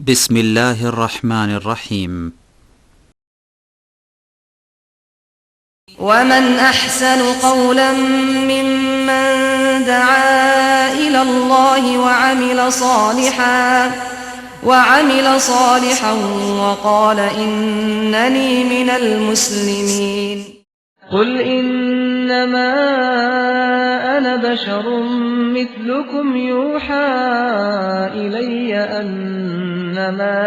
بسم الله الرحمن الرحيم. ومن أحسن قولا ممن دعا إلى الله وعمل صالحا وقال إنني من المسلمين. قل إنما أنا بشر مثلكم يوحى إلي أنما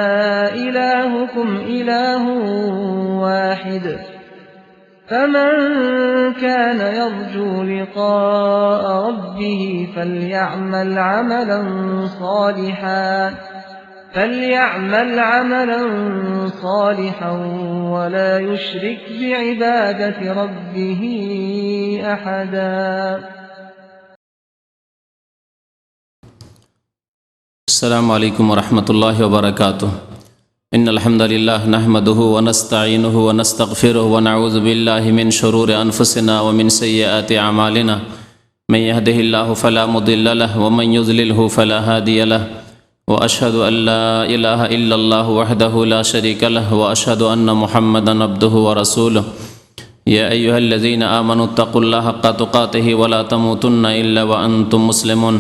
إلهكم إله واحد فمن كان يرجو لقاء ربه فليعمل عملا صالحا ولا يشرك بعبادة ربه أحدا. السلام عليكم ورحمة الله وبركاته. إن الحمد لله نحمده ونستعينه ونستغفره ونعوذ بالله من شرور أنفسنا ومن سيئات أعمالنا من يهده الله فلا مضل له ومن يضلله فلا هادي له وأشهد أن لا إله إلا الله وحده لا شريك له وأشهد أن محمدا عبده ورسوله. يا أيها الذين آمنوا اتقوا الله حق تقاته ولا تموتن إلا وأنتم مسلمون.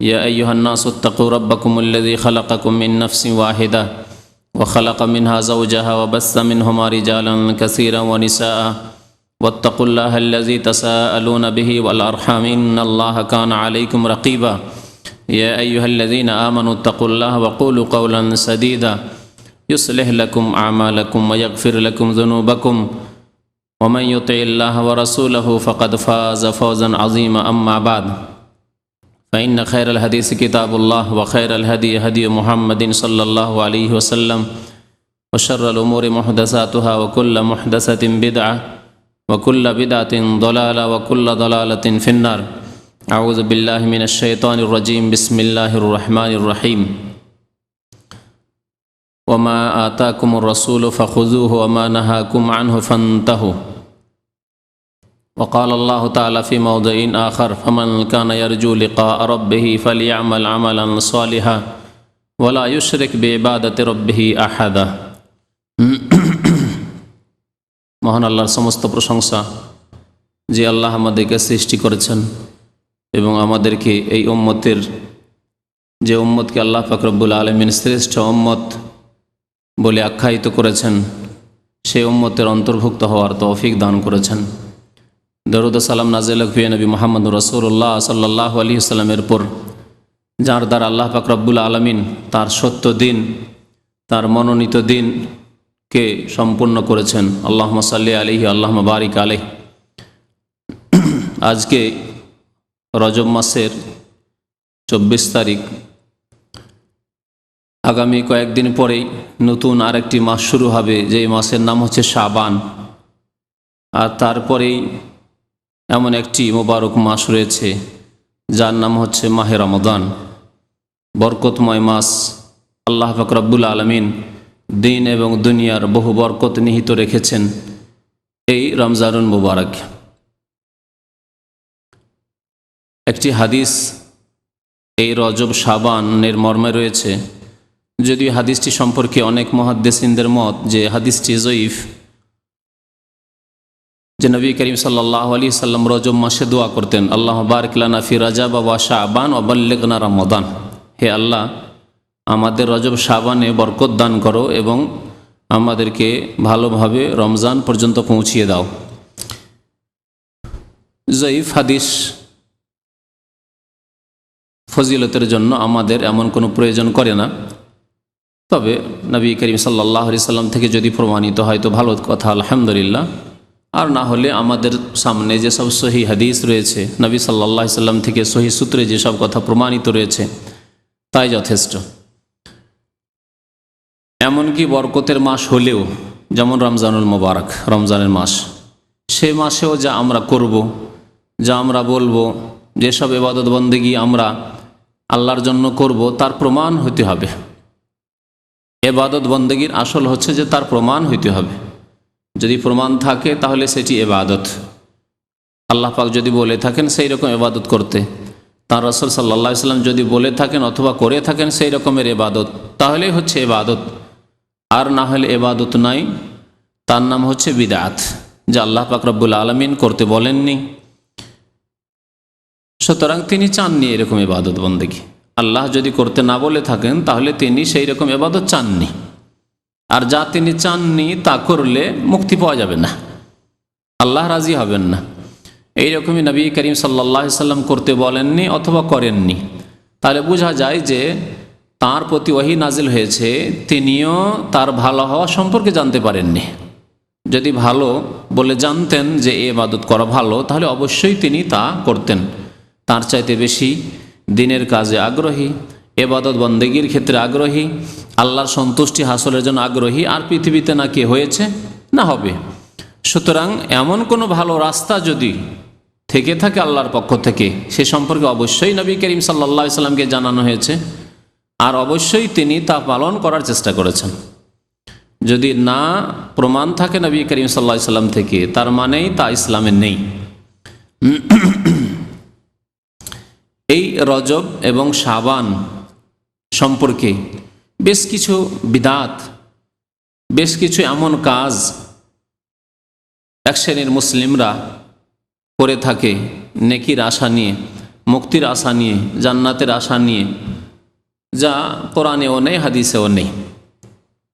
يا أيها الناس اتقوا ربكم الذي خلقكم من نفس واحدة وخلق منها زوجها وبث منهما رجالا كثيرا ونساء واتقوا الله الذي تساءلون به والأرحام إن الله كان عليكم رقيبا. يا أيها الذين آمنوا اتقوا الله وقولوا قولا سديدا يصلح لكم أعمالكم ويغفر لكم ذنوبكم ومن يطع الله ورسوله فقد فاز فوزا عظيما. أما بعد فإن خير الحديث كتاب الله وخير الهدي هدي محمد صلى الله عليه وسلم وشر الأمور محدثاتها وكل محدثة بدعة وكل بدعة ضلالة وكل ضلالة في النار. أعوذ بالله من الشيطان الرجيم. بسم الله الرحمن الرحيم. وما آتاكم الرسول فخذوه وما نهاكم عنه فانتهوا. وقال الله تعالى في موضع آخر فمن كان يرجو لقاء ربه فليعمل عملا صالحا ولا يشرك بعبادة ربه أحدا. মহান আল্লাহর সমস্ত প্রশংসা যে আল্লাহ আমাদেরকে সৃষ্টি করেছেন এবং আমাদেরকে এই উম্মতের যে উম্মতকে আল্লাহ পাক রব্বুল আলামিন শ্রেষ্ঠ উম্মত বলে আখ্যায়িত করেছেন সেই উম্মতের অন্তর্ভুক্ত হওয়ার তৌফিক দান করেছেন। দরুদ ও সালাম নাজিল হোক নবী মুহাম্মদ রাসূলুল্লাহ সাল্লাল্লাহু আলাইহি ওয়াসাল্লামের উপর, যার দ্বারা আল্লাহ পাক রব্বুল আলামিন তার সত্য দিন, তার মনোনীত দিনকে সম্পূর্ণ করেছেন। আল্লাহুম্মা সাল্লি আলাইহি আল্লাহুম্মা বারিক আলাইহি। আজকে রজব মাসের 24 তারিখ। আগামী কয়েকদিন পরেই নতুন আরেকটি মাস শুরু হবে, যেই মাসের নাম হচ্ছে শাবান। আর তারপরেই এমন একটি মোবারক মাস রয়েছে যার নাম হচ্ছে মাহে রমাদান, বরকতময় মাস। আল্লাহ পাক রব্বুল আলামিন দিন এবং দুনিয়ার বহু বরকত নিহিত রেখেছেন এই রমজানুল মুবারক। একটি হাদিস এই রজব শাবানের মর্মে রয়েছে, যদিও হাদিসটি সম্পর্কে অনেক মুহাদ্দিসিনদের মত যে হাদিসটি জয়ীফ, যে নবী করিম সাল্লাল্লাহু আলাইহি সাল্লাম রজব মাসে দোয়া করতেন, আল্লাহ বারিক লানা ফি রাজাব ওয়া শাবান ওয়া বাল্লিগনা রমাদান। হে আল্লাহ, আমাদের রজব শাবানে বরকত দান করো এবং আমাদেরকে ভালোভাবে রমজান পর্যন্ত পৌঁছিয়ে দাও। জয়ীফ হাদিস ফজিলতের জন্য আমাদের এমন কোনো প্রয়োজন করে না, তবে নবী করিম সাল্লাল্লাহু আলাইহি সাল্লাম থেকে যদি প্রমাণিত হয় তো ভালো কথা, আলহামদুলিল্লাহ। আর না হলে আমাদের সামনে যেসব সহি হাদিস রয়েছে, নবী সাল্লাল্লাহু আলাইহি সাল্লাম থেকে সহি সূত্রে যেসব কথা প্রমাণিত রয়েছে তাই যথেষ্ট। এমনকি বরকতের মাস হলেও, যেমন রমজানুল মুবারক, রমজানের মাস, সে মাসেও যা আমরা করব, যা আমরা বলবো, যেসব ইবাদত বন্দেগী আমরা আল্লাহর জন্য করব, তার প্রমাণ হইতে হবে। ইবাদত বন্দেগীর আসল হচ্ছে যে তার প্রমাণ হইতে হবে। যদি প্রমাণ থাকে তাহলে সেটি ইবাদত। আল্লাহ পাক যদি বলে থাকেন সেই রকম ইবাদত করতে, তার রাসূল সাল্লাল্লাহু আলাইহি ওয়াসাল্লাম যদি বলে থাকেন অথবা করে থাকেন সেই রকমের ইবাদত, তাহলে হচ্ছে ইবাদত, আর না হলে ইবাদত নাই, তার নাম হচ্ছে বিদআত, যা আল্লাহ পাক রব্বুল আলামিন করতে বলেননি। সুতরাং তিনি চাননি এরকম ইবাদত বন্দেগী। আল্লাহ যদি করতে না বলে থাকেন তাহলে তিনি সেই রকম ইবাদত চাননি, আর যা তিনি চাননি তা করলে মুক্তি পাওয়া যাবে না, আল্লাহ রাজি হবেন না। এইরকমই নবী করিম সাল্লাল্লাহু আলাইহি সাল্লাম করতে বলেননি অথবা করেননি। তাহলে বোঝা যায় যে তার প্রতি ওহী নাজিল হয়েছে, তিনিও তার ভালো হওয়া সম্পর্কে জানতে পারেননি। যদি ভালো বলে জানতেন যে এই ইবাদত করা ভালো, তাহলে অবশ্যই তিনি তা করতেন। তার চাইতে বেশি দিনের কাজে আগ্রহী, ইবাদত বন্দেগীর ক্ষেত্রে আগ্রহী, আল্লাহর সন্তুষ্টি হাসলের জন্য আগ্রহী, আর পৃথিবীতে না কে হয়েছে না হবে। সুতরাং এমন কোনো ভালো রাস্তা যদি থেকে থাকে আল্লাহর পক্ষ থেকে, সে সম্পর্কে অবশ্যই নবী করিম সাল্লাল্লাহু আলাইহি সাল্লামকে জানানো হয়েছে, আর অবশ্যই তিনি তা পালন করার চেষ্টা করেছেন। যদি না প্রমাণ থাকে নবী করিম সাল্লাল্লাহু আলাইহি সাল্লাম থেকে, তার মানেই তা ইসলামে নেই। এই রজব এবং শাবান সম্পর্কে বেশ কিছু বিদআত, বেশ কিছু এমন কাজ এক শ্রেণীর মুসলিমরা করে থাকে নেকির আশা নিয়ে, মুক্তির আশা নিয়ে, জান্নাতের আশা নিয়ে, যা কোরআনেও নেই, হাদিসেও নেই,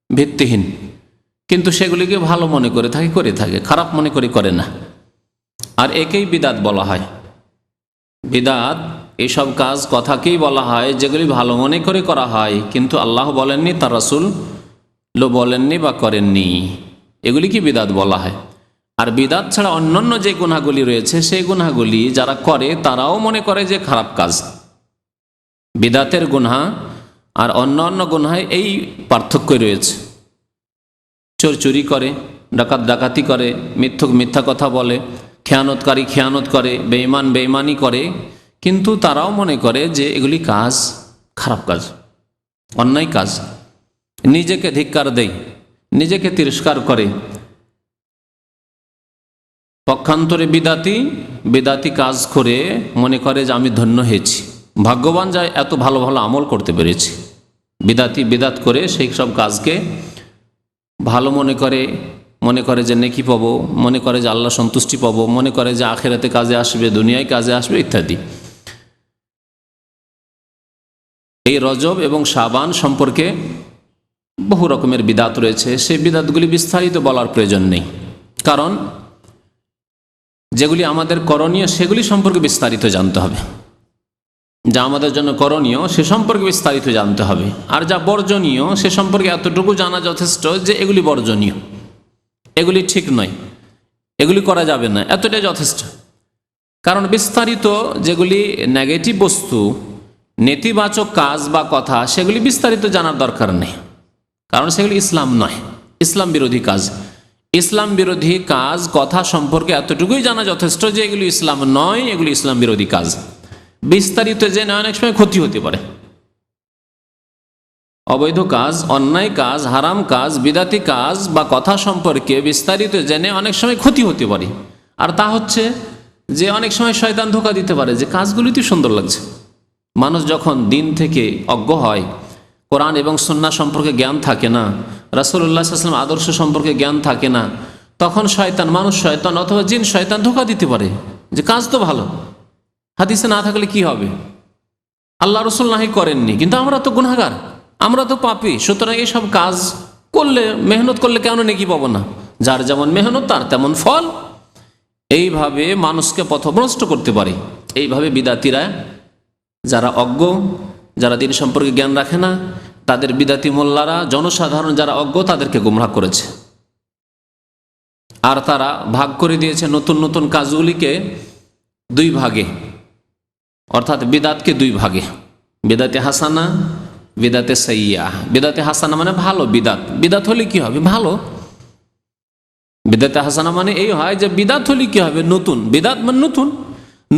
ভিত্তিহীন। কিন্তু সেগুলিকে ভালো মনে করে থাকে, খারাপ মনে করে না। আর একেই বিদআত বলা হয়। বিদআত এইসব কাজ কথাকেই বলা হয় যেগুলি ভালো মনে করে করা হয়, কিন্তু আল্লাহ বলেননি, তার রাসূল বলেননি বা করেননি, এগুলিকে বিদআত বলা হয়। আর বিদআত ছাড়া অন্যান্য যে গুনাহগুলি রয়েছে, সেই গুনাহগুলি যারা করে তারাও মনে করে যে খারাপ কাজ। বিদআতের গুনাহ আর অন্যান্য গুনাহে এই পার্থক্যই রয়েছে। চোর চুরি করে, ডাকাত ডাকাতি করে, মিথ্যুক মিথ্যা কথা বলে, খেয়ানতকারী খেয়ানত করে, বেঈমান বেঈমানি করে, কিন্তু তারাও মনে করে যে এগুলি কাজ খারাপ কাজ, অন্যায় কাজ। নিজেকে ধিক্কার দেয়, নিজেকে তিরস্কার করে। পক্ষান্তরে বিদাতি কাজ করে মনে করে যে আমি ধন্য হয়েছি, ভাগ্যবান, যায় এত ভালো ভালো আমল করতে পেরেছি। বিদাত করে সেই সব কাজকে ভালো মনে করে যে নেকি পাবো, মনে করে যে আল্লাহ সন্তুষ্টি পাবো, মনে করে যে আখিরাতে কাজে আসবে, দুনিয়ায় কাজে আসবে ইত্যাদি। এই রজব এবং শাবান সম্পর্কে বহু রকমের বিদআত রয়েছে। সেই বিদআতগুলি বিস্তারিত বলার প্রয়োজন নেই, কারণ যেগুলি আমাদের করণীয় সেগুলি সম্পর্কে বিস্তারিত জানতে হবে। যা আমাদের জন্য করণীয় সে সম্পর্কে বিস্তারিত জানতে হবে, আর যা বর্জনীয় সে সম্পর্কে এতটুকু জানা যথেষ্ট যে এগুলি বর্জনীয়, এগুলি ঠিক নয়, এগুলি করা যাবে না, এতটাই যথেষ্ট। কারণ বিস্তারিত যেগুলি নেগেটিভ বস্তু, নেতিবাচক কাজ বা কথা, সেগুলি বিস্তারিত জানার দরকার নেই, কারণ সেগুলি ইসলাম নয়, ইসলাম বিরোধী কাজ। ইসলাম বিরোধী কাজ কথা সম্পর্কে এতটুকুই জানা যথেষ্ট যে এগুলি ইসলাম নয়, এগুলি ইসলাম বিরোধী কাজ। বিস্তারিত জেনে অনেক সময় ক্ষতি হতে পারে। অবৈধ কাজ, অন্যায় কাজ, হারাম কাজ, বিদাতি কাজ বা কথা সম্পর্কে বিস্তারিত জেনে অনেক সময় ক্ষতি হতে পারে। আর তা হচ্ছে যে অনেক সময় শয়তান ধোঁকা দিতে পারে যে কাজগুলি তো সুন্দর লাগছে। মানুষ যখন দিন থেকে অজ্ঞ হয়, কোরআন এবং সুন্নাহ সম্পর্কে জ্ঞান থাকে না, রাসূলুল্লাহ সাল্লাল্লাহু আলাইহি ওয়াসাল্লাম আদর্শ সম্পর্কে জ্ঞান থাকে না, তখন শয়তান, মানুষ শয়তান অথবা জিন শয়তান ধোঁকা দিতে পারে যে কাজ তো ভালো, হাদিসে না থাকলে কি হবে, আল্লাহ রাসূল নাহি করেননি, কিন্তু আমরা তো গুনাহগার, আমরা তো পাপী, সুতরাং এইসব কাজ করলে, মেহনত করলে কেন নেকি পাবো না? যার যেমন মেহনত তার তেমন ফল। এইভাবে মানুষকে পথভ্রষ্ট করতে পারে। এইভাবে বিদাতিরা, যারা অজ্ঞ, যারা দিন সম্পর্কে জ্ঞান রাখে না, তাদের বিদাতি মোল্লারা, জনসাধারণ যারা অজ্ঞ, তাদেরকে গুমরাহ করেছে। আর তারা ভাগ করে দিয়েছে নতুন নতুন কাজগুলিকে দুই ভাগে, অর্থাৎ বিদাতকে দুই ভাগে, বিদাতে হাসানা, বিদাতে সাইয়্যা। বিদাতে হাসানা মানে ভালো বিদাত, বিদাত হলে কি হবে? ভালো। বিদাতে হাসানা মানে এই হয় যে বিদাত হলে কি হবে? নতুন। বিদাত মানে নতুন,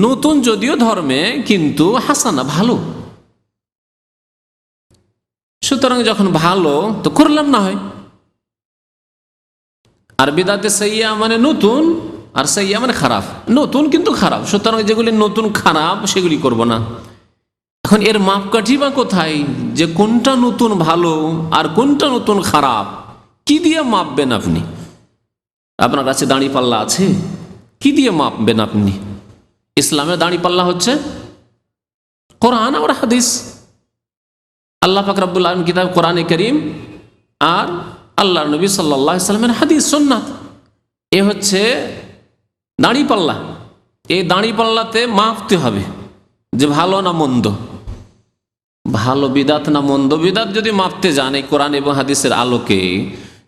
নতুন যদিও ধর্মে, কিন্তু হাসানা ভালো। সুতরাং যখন ভালো তো করলাম না হয়। আর বিদাতে সাইয়্যা মানে নতুন, আর সাইয়্যা মানে খারাপ, নতুন কিন্তু খারাপ। সুতরাং যেগুলি নতুন খারাপ সেগুলি করব না। এখন এর মাপকাঠি বা কোথায়, যে কোনটা নতুন ভালো আর কোনটা নতুন খারাপ, কি দিয়ে মাপবেন আপনি? আপনার কাছে দাঁড়িপাল্লা আছে, কি দিয়ে মাপবেন আপনি? ইসলামের দাঁড়িপাল্লা হচ্ছে কোরআন আর হাদিস। আল্লাহ পাক রব্বুল আলামিন কিতাব কোরআনে কারীম আর আল্লাহর নবী সাল্লাল্লাহু আলাইহি সাল্লামের হাদিস সুন্নাত, এ হচ্ছে দাঁড়িপাল্লা। এই দাঁড়িপাল্লাতে মাপতে হবে যে ভালো না মন্দ, ভালো বিদাত না মন্দ বিদাত। যদি মাপতে যান এই কোরআন এবং হাদিসের আলোকে,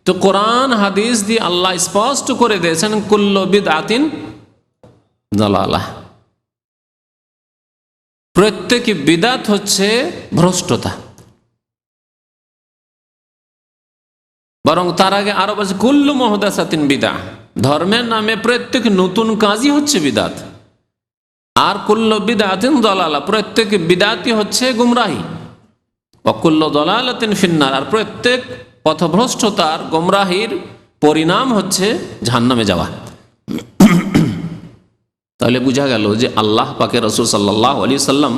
তো কোরআন হাদিস দিয়ে আল্লাহ স্পষ্ট করে দিয়েছেন কুল্লু বিদআতিন দালালাহ, প্রত্যেক বিদাত হচ্ছে ভ্রষ্টতা। বরং তার আগে আরো বলছে কুল্লু মুহদাসাতিন বিদআহ, ধর্মের নামে প্রত্যেক নতুন কাজই হচ্ছে বিদাত। আর কুল্লু বিদআতিন দালালাহ, প্রত্যেক বিদাতই হচ্ছে গুমরাহি। ওয়া কুল্লু দালালাতিন ফিন্নার, আর প্রত্যেক পথভ্রষ্টতার গুমরাহির পরিণাম হচ্ছে জাহান্নামে যাওয়া। তাহলে বোঝা গেল যে আল্লাহ পাকের রাসূল সাল্লাল্লাহু আলাইহি সাল্লাম,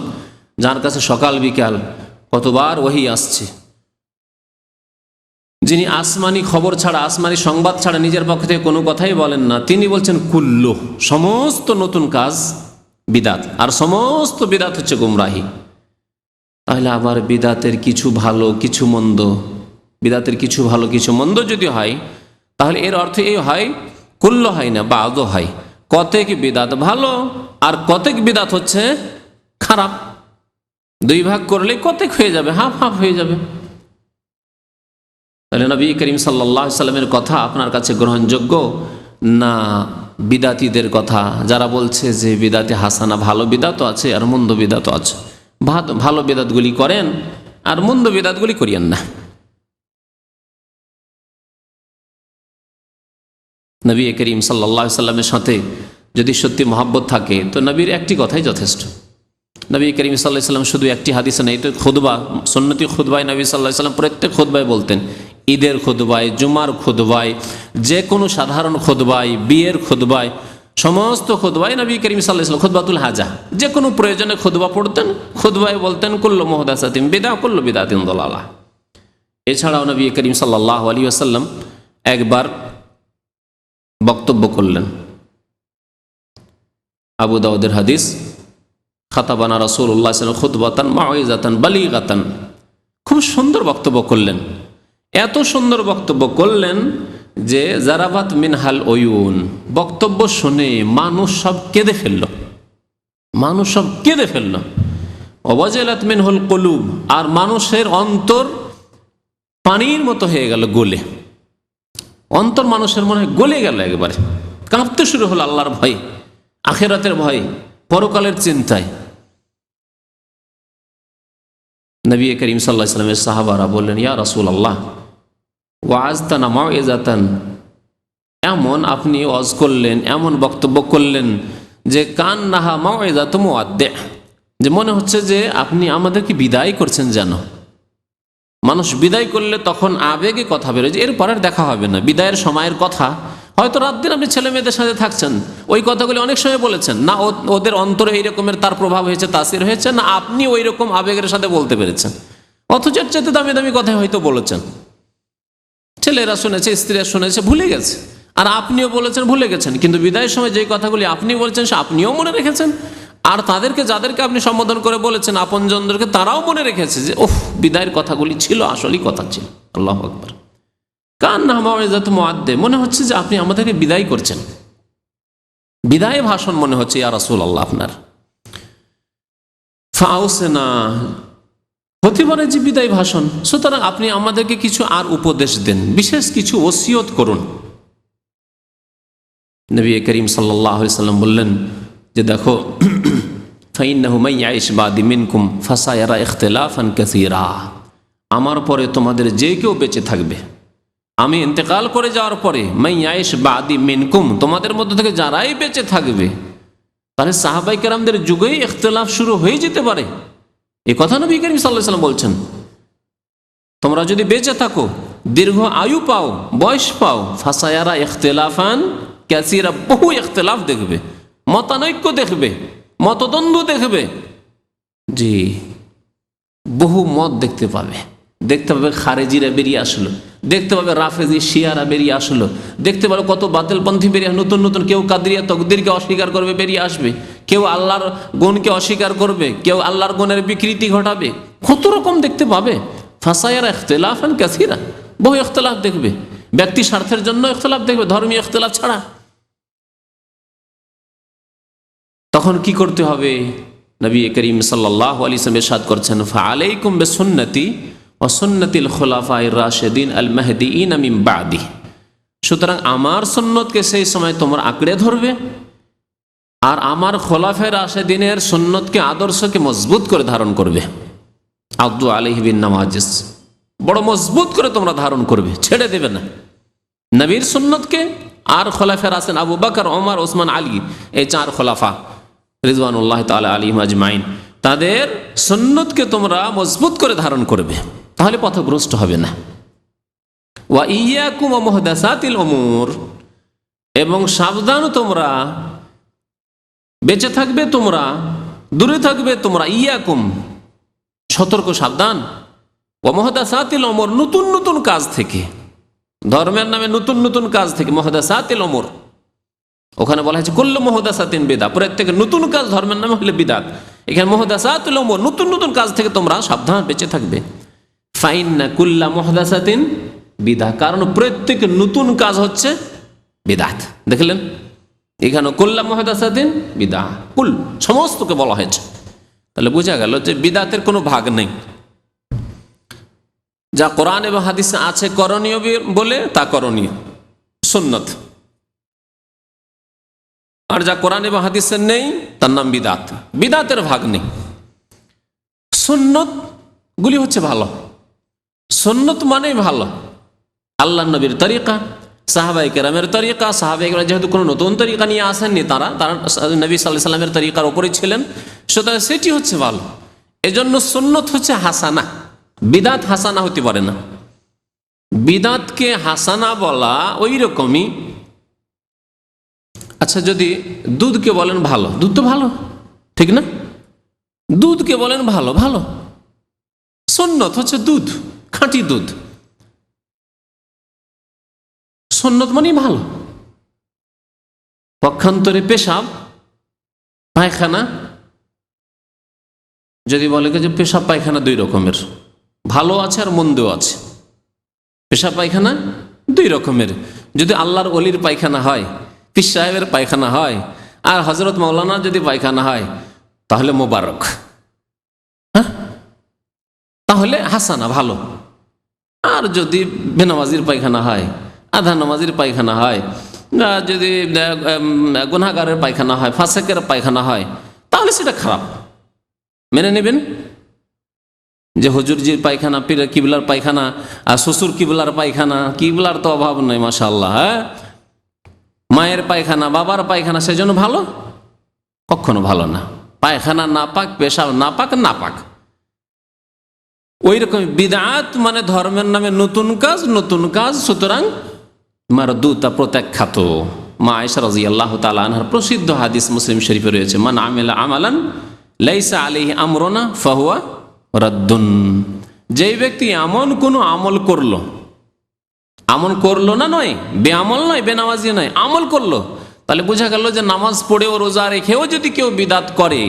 যার কাছে সকাল বিকাল কতবার ওহী আসছে, যিনি আসমানি খবর ছাড়া, আসমানি সংবাদ ছাড়া নিজের পক্ষ থেকে কোনো কথাই বলেন না, তিনি বলছেন কুল্লু, সমস্ত নতুন কাজ বিদাত, আর সমস্ত বিদাত হচ্ছে গুমরাহি। তাহলে আবার বিদাতের কিছু ভালো কিছু মন্দ, বিদাতের কিছু ভালো কিছু মন্দ যদি হয়, তাহলে এর অর্থ এই হয় কুল্লু হয় না, বাদও হয়। কতেক বিদাত ভালো আর কতেক বিদাত হচ্ছে খারাপ, দুই ভাগ করলে কতেক হয়ে যাবে, হাফ হাফ হয়ে যাবে। তাহলে নবী করিম সাল্লাল্লাহু আলাইহি সাল্লামের কথা আপনার কাছে গ্রহণযোগ্য না বিদাতীদের কথা, যারা বলছে যে বিদাতে হাসানা, ভালো বিদাতও আছে আর মন্দ বিদাতও আছে, ভালো বিদাতগুলি করেন আর মন্দ বিদাতগুলি করিয়েন না। নবী করিম সাল্লাল্লাহু আলাইহি সাল্লামের সাথে যদি সত্যি মহব্বত থাকে, তো নবীর একটি কথাই যথেষ্ট। নবী করিম সাল্লাল্লাহু আলাইহি সাল্লাম শুধু একটি হাদিসে নেই, তো খুতবা, সুন্নতি খুতবায় নবী সাল্লাল্লাহু আলাইহি সাল্লাম প্রত্যেক খুতবায় বলতেন, ঈদের খুতবায়, জুমার খুতবায়, যে কোনো সাধারণ খুতবায়, বিয়ের খুতবায়, সমস্ত খুতবায় নবী করিম সাল্লাল্লাহু আলাইহি সাল্লাম খুতবাতুল হাজা, যে কোনো প্রয়োজনে খুতবা পড়তেন, খুতবায় বলতেন কুল্লু মুহদাসাতিন বিদআহ কুল্লু বিদআতিন দালালাহ। এছাড়াও নবী করিম সাল্লাল্লাহু আলাইহি ওয়াসাল্লাম একবার বক্তব্য করলেন, আবু দাউদের হাদিস, খাতাবানা রাসূলুল্লাহ সাল্লাল্লাহু আলাইহি ওয়াসাল্লাম খুতবাতান মাউইযাতান বালিগাতান, খুব সুন্দর বক্তব্য করলেন। এত সুন্দর বক্তব্য করলেন যে জারাবাত মিনহাল ওয়ুন, বক্তব্য শুনে মানুষ সব কেঁদে ফেলল, মানুষ সব কেঁদে ফেলল। ওয়াজালাত মিনহুল কুলুব, আর মানুষের অন্তর পানির মতো হয়ে গেল, গলে, অন্তর মানুষের মনে হয় গলে গেল, একবারে কাঁপতে শুরু হলো আল্লাহর ভয়, আখিরাতের ভয়, পরকালের চিন্তায়। নবী করিম সাল্লাল্লাহু আলাইহি ওয়াসাল্লামের সাহাবারা বললেন, ইয়া রাসূলুল্লাহ ওয়াজতানা মাউইযাতান, এমন আপনি ওয়াজ করলেন, এমন বক্তব্য করলেন যে কান্নাহা মাউইযাতু মুআদ্দি, যে মনে হচ্ছে যে আপনি আমাদেরকে বিদায় করছেন। যেন মানুষ বিদায় করলে তখন আবেগে কথা বেরোয় যে এরপর আর দেখা হবে না, বিদায়ের সময়ের কথা। হয়তো রাত দিন আপনি ছেলে মেয়েদের সাথে থাকছেন, ওই কথাগুলি অনেক সময় বলেছেন না, ওদের অন্তরে এই রকমের তার প্রভাব হয়েছে, তাসির হয়েছে না, আপনি ওই রকম আবেগের সাথে বলতে পেরেছেন, অথচ এর চাইতে দামি দামি কথা হয়তো বলেছেন, ছেলেরা শুনেছে, স্ত্রীরা শুনেছে, ভুলে গেছে, আর আপনিও বলেছেন, ভুলে গেছেন। কিন্তু বিদায়ের সময় যে কথাগুলি আপনি বলেছেন সে আপনিও মনে রেখেছেন, আর তাদেরকে, যাদেরকে আপনি সম্বোধন করে বলেছেন আপনজনদেরকে, তারাও মনে রেখেছে যে ওহ, বিদায়ের কথাগুলি ছিল, আসলেই কথা ছিল। আল্লাহু আকবার। কান্নাহা মাউইযাতু মুআদ্দি, মনে হচ্ছে যে আপনি আমাদেরকে বিদায় করছেন, বিদায় ভাষণ মনে হচ্ছে ইয়া রাসূলুল্লাহ আপনার। ফাউসিনা, হতে পারে যে বিদায় ভাষণ, সুতরাং আপনি আমাদেরকে কিছু আর উপদেশ দেন, বিশেষ কিছু ওসিয়ত করুন। নবী করিম সাল্লাল্লাহু আলাইহি ওয়াসাল্লাম বললেন যে দেখো, ফাইন্নাহু মান ইয়াইশ বাদি মিনকুম ফাসায়ারা ইখতিলাফান কাসীরা, আমার পরে তোমাদের যে কেউ বেঁচে থাকবে, আমি ইন্তেকাল করে যাওয়ার পরে, মান ইয়াইশ বাদি মিনকুম, তোমাদের মধ্যে থেকে যারাই বেঁচে থাকবে, তাহলে সাহাবায়ে কেরামদের যুগেই ইখতিলাফ শুরু হয়ে যেতে পারে। এই কথা নবী করিম সাল্লাল্লাহু আলাইহি ওয়াসাল্লাম বলছেন, তোমরা যদি বেঁচে থাকো, দীর্ঘ আয়ু পাও, বয়স পাও, ফাসায়ারা ইখতিলাফান কাসীরা, বহু ইখতিলাফ দেখবে, মতানৈক্য দেখবে, মতদ্বন্দ্ব দেখবে। জি, বহু মত দেখতে পাবে, দেখতে পাবে খারেজিরা বেরিয়ে আসলো, দেখতে পাবে রাফেজি শিয়ারা বেরিয়ে আসলো, দেখতে পাবে কত বাতিলপন্থী বেরিয়ে নতুন নতুন, কেউ কাদরিয়া তকদিরকে অস্বীকার করবে বেরিয়ে আসবে, কেউ আল্লাহর গুণকে অস্বীকার করবে, কেউ আল্লাহর গুণের বিকৃতি ঘটাবে, কত রকম দেখতে পাবে। ফাসায়ারা ইখতিলাফান কাসীরা, বহু ইখতিলাফ দেখবে, ব্যক্তি স্বার্থের জন্য ইখতিলাফ দেখবে, ধর্মীয় ইখতিলাফ ছাড়া। তখন কি করতে হবে? নবী করিম সাল্লাল্লাহু আলাইহি ওয়াসাল্লাম ইরশাদ করছেন, ফাআলাইকুম বিসুন্নতি ওয়া সুন্নাতিল খুলাফায়ে রাশিদিন আল মাহদিয়িন মিন বাদি। সুতরাং আমার সুন্নতকে সেই সময় তোমরা আঁকড়ে ধরবে, আর আমার খোলাফায়ে রাশিদিনের সুন্নতকে, আদর্শকে মজবুত করে ধারণ করবে। আদু আলাইহি বিন নাওয়াজিস, বড় মজবুত করে তোমরা ধারণ করবে, ছেড়ে দেবে না। নবীর সুন্নতকে আর খোলাফায়ে রাশিদিন আবু বকর, ওমর, ওসমান, আলী, এই চার খোলাফা রিজওয়ানুল্লাহ তাআলা আলাইহিম আজমাইন, তাদের সুন্নতকে তোমরা মজবুত করে ধারণ করবে, তাহলে পথভ্রষ্ট হবে না। ওয়া ইয়াকুম ওয়া মুহদাসাতিল উমুর, এবং সাবধান তোমরা, বেঁচে থাকবে তোমরা, দূরে থাকবে তোমরা, ইয়াকুম সতর্ক সাবধান, ওয়া মুহদাসাতিল উমুর নতুন নতুন কাজ থেকে, ধর্মের নামে নতুন নতুন কাজ থেকে। মুহদাসাতিল উমুর ওখানে বলা হয়েছে কুল্লু মুহদাসাতিন বিদআহ, প্রত্যেক নতুন কাজ ধর্মের নামে হলে বিদআত। এখানে মুহদাসাতুল উমুর নতুন নতুন কাজ থেকে তোমরা সাবধান, বেঁচে থাকবে। ফাইন্না কুল্লা মুহদাসাতিন বিদআহ, কারণ প্রত্যেক নতুন কাজ হচ্ছে বিদআত। দেখলেন এখানে কুল্লা মুহদাসাতিন বিদআহ, কুল সমস্তকে বলা হয়েছে। তাহলে বোঝা গেল যে বিদআতের কোনো ভাগ নেই। যা কোরআন এবং হাদিসে আছে করণীয় বলে তা করণীয় সুন্নত, আর যা কোরআন এবং হাদিসে নেই তার নাম বিদআত। বিদআতের ভাগ নেই। সুন্নত গুলি হচ্ছে ভালো, সুন্নত মানেই ভালো। আল্লাহ নবীর তরিকা, সাহাবায়ে কেরামের তরিকা, সাহাবায়ে কেরাম যেহেতু কোনো নতুন তরিকা নিয়ে আসেননি, তারা নবী সাল্লাল্লাহু আলাইহি সাল্লামের তরিকার উপরেই ছিলেন, সুতরাং সেটি হচ্ছে ভালো। এজন্য সুন্নত হচ্ছে হাসানা, বিদআত হাসানা হতে পারে না। বিদআতকে হাসানা বলা ওই রকমই, আচ্ছা যদি দুধকে বলেন ভালো, দুধ তো ভালো, ঠিক না? দুধকে বলেন ভালো, ভালো। সুন্নত হচ্ছে দুধ, খাঁটি দুধ। সুন্নত মানেই ভালো। পক্ষান্তরে পেশাব, পায়খানা, যদি বলে যে পেশাব পায়খানা দুই রকমের, ভালো আছে আর মন্দও আছে। পেশাব পায়খানা দুই রকমের। যদি আল্লাহর ওলির পায়খানা হয়, পীর সাহেবের পায়খানা হয়, আর হযরত মাওলানা যদি পায়খানা হয়, তাহলে মোবারক, হ্যাঁ, তাহলে হাসানা ভালো। আর যদি বেনামাজির পায়খানা হয়, আধা নামাজির পায়খানা হয়, যদি গুনাহগারের পায়খানা হয়, ফাসেকের পায়খানা হয়, তাহলে সেটা খারাপ। মেনে নেবেন যে হুজুরজির পায়খানা, পীর কিবলার পায়খানা, আর শ্বশুর কিবলার পায়খানা, কিবলার তো অভাব নেই মাশাআল্লাহ, হ্যাঁ, মায়ের পায়খানা, বাবার পায়খানা, সেজন্য ভালো? কখনো ভালো না। পায়খানা নাপাক, পেশাব নাপাক, নাপাক। ওই রকম বিদআত মানে ধর্মের নামে নতুন কাজ, নতুন কাজ, সুতরাং মারদুতা, প্রত্যাখ্যাত। মা আয়েশা রাদিয়াল্লাহু তাআলা আনহার প্রসিদ্ধ হাদিস মুসলিম শরীফে রয়েছে, মান আমিলা আমালান লাইসা আলাইহি আমরুনা ফাহুয়া রাদ্দুন। যেই ব্যক্তি এমন কোনো আমল করলো, আমল করলো না, নয় বেআমল নয়, বেনামাজি নয়, আমল করলো, তাহলে বোঝা গেল যে নামাজ পড়েও রোজা রেখেও যদি কেউ বিদআত করে,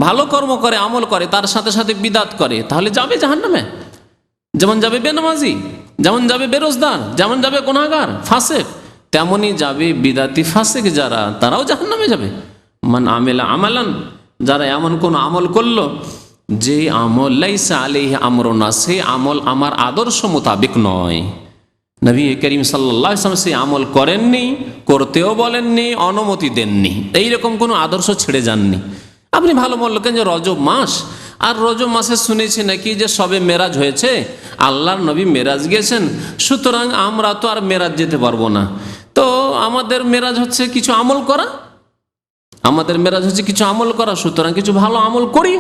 ভালো কর্ম করে, আমল করে, তার সাথে সাথে বিদআত করে, তাহলে যাবে জাহান্নামে। যেমন যাবে বেনামাজি, যেমন যাবে বেরোজগার, যেমন যাবে গুনাহগার, ফাসেক, তেমনই যাবে বিদআতি ফাসেক যারা, তারাও জাহান্নামে যাবে। মান আমিলা আমালান, যারা এমন কোন আমল করলো যে আমল লাইসা আলাইহি আমরুনা, সেই আমল আমার আদর্শ মোতাবেক নয়, নবী করিম সাল্লাল্লাহু আলাইহি ওয়াসাল্লাম সেই আমল করেননি, করতেও বলেননি, অনুমতি দেননি, এইরকম কোনো আদর্শ ছেড়ে যাননি। আপনি ভালো বললেন যে রজব মাস, আর রজব মাসে শুনেছি নাকি যে সবে মেরাজ হয়েছে, আল্লাহর নবী মেরাজ গিয়েছেন, সুতরাং আমরা তো আর মেরাজ যেতে পারবো না, তো আমাদের মেরাজ হচ্ছে কিছু আমল করা, আমাদের মেরাজ হচ্ছে কিছু আমল করা, সুতরাং কিছু ভালো আমল করি।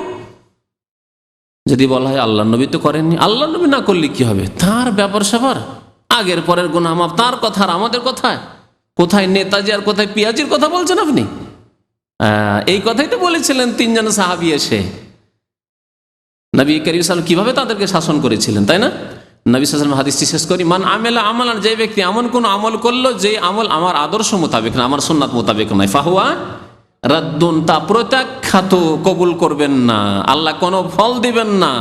যদি বলা হয় আল্লাহর নবী তো করেননি, আল্লাহর নবী না করলে কি হবে? তার ব্যাপার স্যাপার, আগের পরের গুনাহ মাফ, তার কথা আর আমাদের কথায়, কোথায় নেতাজি আর কোথায় পিয়াজির কথা বলছেন আপনি? এই কথাই তো বলেছিলেন তিনজন সাহাবী এসে, নবী করিম সাল্লাল্লাহু আলাইহি ওয়াসাল্লাম কিভাবে তাদেরকে শাসন করেছিলেন, তাই না? নবী সাল্লাল্লাহু আলাইহি ওয়াসাল্লাম হাদিসটি শেষ করি, মান আমেলা আমালান, যে ব্যক্তি এমন কোন আমল করলো যে আমল আমার আদর্শ মোতাবেক না, আমার সুন্নাত মোতাবেক নয়, ফাহুয়া রাদ্দুন, তা প্রত্যাখ্যাত, কবুল করবেন না। আল্লাহ কোনো ফল দিবেন না,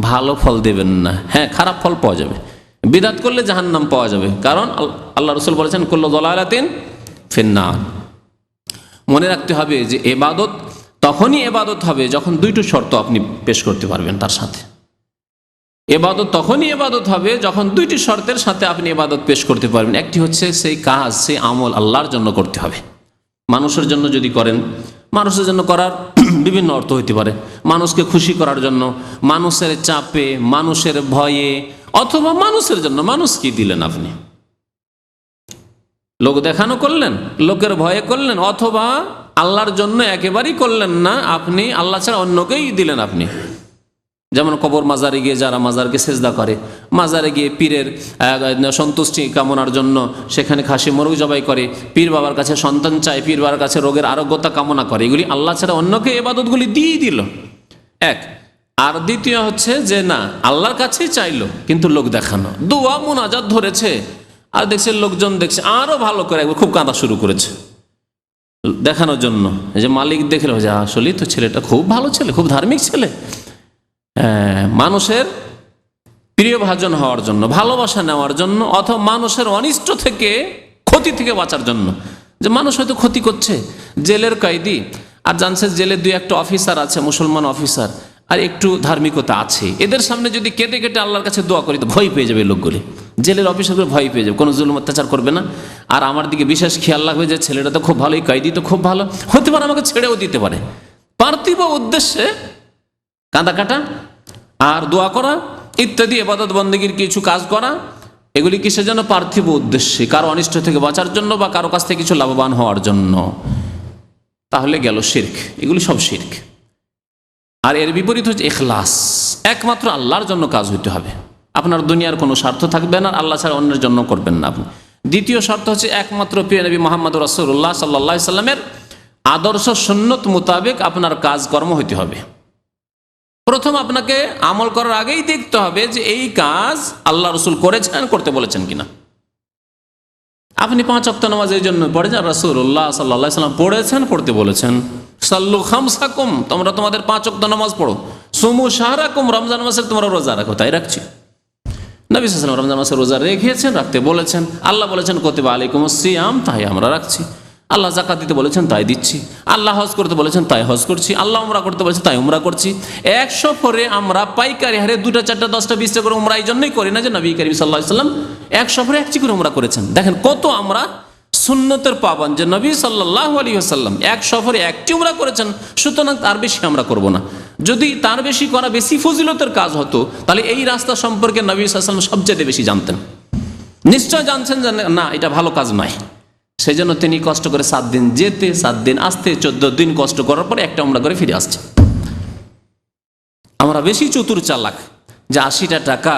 ভালো ফল দেবেন না, হ্যাঁ খারাপ ফল পাওয়া যাবে। বিদআত করলে জাহান্নাম পাওয়া যাবে, কারণ আল্লাহ রাসূল বলেছেন কুল্লু দালালাতিন ফিন্নার। মনে রাখতে হবে যে ইবাদত তখনই ইবাদত হবে যখন দুইটো শর্ত আপনি পেশ করতে পারবেন তার সাথে। ইবাদত তখনই ইবাদত হবে যখন দুইটি শর্তের সাথে আপনি ইবাদত পেশ করতে পারবেন। একটি হচ্ছে সেই কাজ, সেই আমল আল্লাহর জন্য করতে হবে। মানুষের জন্য যদি করেন, মানুষের জন্য করার বিভিন্ন অর্থ হইতে পারে, মানুষকে খুশি করার জন্য, মানুষের চাপে, মানুষের ভয়ে, অথবা মানুষের জন্য। মানুষ কি দিলেন আপনি? লোক দেখানো করলেন, লোকের ভয়ে করলেন, অথবা আল্লাহর জন্য একেবারেই করলেন না, আপনি আল্লাহ ছাড়া অন্যকেই দিলেন আপনি। যেমন কবর মাজারে গিয়ে যারা মাজারকে সেজদা করে, মাজারে গিয়ে পীরের সন্তুষ্টি কামনার জন্য সেখানে খাসি মোরগ জবাই করে, পীর বাবার কাছে সন্তান চায়, পীর বাবার কাছে রোগের আরোগ্যতা কামনা করে, এগুলি আল্লাহ ছাড়া অন্যকে ইবাদতগুলি দিয়ে দিল এক। আর দ্বিতীয় হচ্ছে যে না, আল্লাহর কাছেই চাইলো কিন্তু লোক দেখানো, দোয়া মুনাজাত ধরেছে, আর দেখছে লোকজন দেখছে আরো ভালো করে একবার খুব কাঁদা শুরু করেছে দেখানোর জন্য, যে মালিক দেখলো যে আসলে তো ছেলেটা খুব ভালো ছেলে, খুব ধার্মিক ছেলে। মানুষের প্রিয়ভাজন হওয়ার জন্য, ভালোবাসা নেওয়ার জন্য, অথবা মানুষের অনিষ্ট থেকে, ক্ষতি থেকে বাঁচার জন্য। যে মানুষ হয়তো ক্ষতি করছে, জেলের কয়েদি, আর জানছে জেলের দুই একটা অফিসার আছে, মুসলমান অফিসার, আর একটু ধার্মিকতা আছে, এদের সামনে যদি কেটে কেটে আল্লাহর কাছে দোয়া করি তো ভয় পেয়ে যাবে লোকগুলি, জেলের অফিসারগুলো ভয় পেয়ে যাবে, কোনো জুলুম অত্যাচার করবে না। আর আমার দিকে বিশেষ খেয়াল রাখবে যে ছেলেটা তো খুব ভালো, এই কয়েদি তো খুব ভালো, হতে পারে আমাকে ছেড়েও দিতে পারে। পার্থিব উদ্দেশ্যে কাঁদা কাটা আর দোয়া করা ইত্যাদি ইবাদত বন্দেগীর কিছু কাজ করা, এগুলি কিসের জন্য? পার্থিব উদ্দেশ্যে, কারো অনিষ্ট থেকে বাঁচার জন্য বা কারো কাছ থেকে কিছু লাভবান হওয়ার জন্য। তাহলে গেল শিরক, এগুলি সব শিরক। আর এর বিপরীত হচ্ছে ইখলাস, একমাত্র আল্লাহর জন্য কাজ হইতে হবে, আপনার দুনিয়ার কোনো স্বার্থ থাকবে না, আল্লাহ ছাড়া অন্যের জন্য করবেন না আপনি। দ্বিতীয় শর্ত হচ্ছে একমাত্র প্রিয় নবী মুহাম্মদ রাসূলুল্লাহ সাল্লাল্লাহু আলাইহি সাল্লামের আদর্শ সুন্নত মোতাবেক আপনার কাজকর্ম হইতে হবে। প্রথম আপনাকে আমল করার আগেই দেখতে হবে যে এই কাজ আল্লাহ রসুল করেছেন, করতে বলেছেন কিনা। আপনি 5 ওয়াক্ত নামাজ এই জন্য পড়ে যান, রাসূলুল্লাহ সাল্লাল্লাহু আলাইহি সাল্লাম পড়েছেন, পড়তে বলেছেন। সাল্লু খামসাকুম, তোমরা তোমাদের 5 ওয়াক্ত নামাজ পড়ো। সুমু শাহরাকুম, রমজান মাসের তোমরা রোজা রাখো, তাই রাখছি। নবী সাল্লাল্লাহু আলাইহি ওয়াসাল্লাম রমজান মাসে রোজা রেখেছেন, রাখতে বলেছেন। আল্লাহ বলেছেন কুতিবা আলাইকুমুস সিয়াম, তাই আমরা রাখছি। আল্লাহ যাকাত দিতে বলেছেন, তাই দিচ্ছি। আল্লাহ হজ করতে বলেছেন, তাই হজ করছি। আল্লাহ উমরা করতে বলেছেন, তাই উমরা করছি। 1 সফরে আমরা পাইকারি হারে 2টা 4টা 10টা 20টা করে উমরা এই জন্যই করি না যে নবী করিম সাল্লাল্লাহু আলাইহি ওয়াসাল্লাম 1 সফরে 1টি করে উমরা করেছেন। দেখেন কত আমরা সুন্নতের পাবন, যে নবী সাল্লাল্লাহু আলাইহি ওয়াসাল্লাম 1 সফরে 1টি উমরা করেছেন, সুতরাং তার বেশি আমরা করব না। যদি তার বেশি করা বেশি ফজিলতের কাজ হতো, তাহলে এই রাস্তা সম্পর্কে নবী সাল্লাল্লাহু আলাইহি ওয়াসাল্লাম সবচেয়ে বেশি জানতেন। নিশ্চয় জানছেন যে না, এটা ভালো কাজ নয়। সেই জন্য তিনি কষ্ট করে 7 দিন যেতে, 7 দিন আসতে, 14 দিন কষ্ট করার পরে একটা উমরা করে ফিরে আসছে। আমরা বেশি চতুর চালাক, যে 80টা টাকা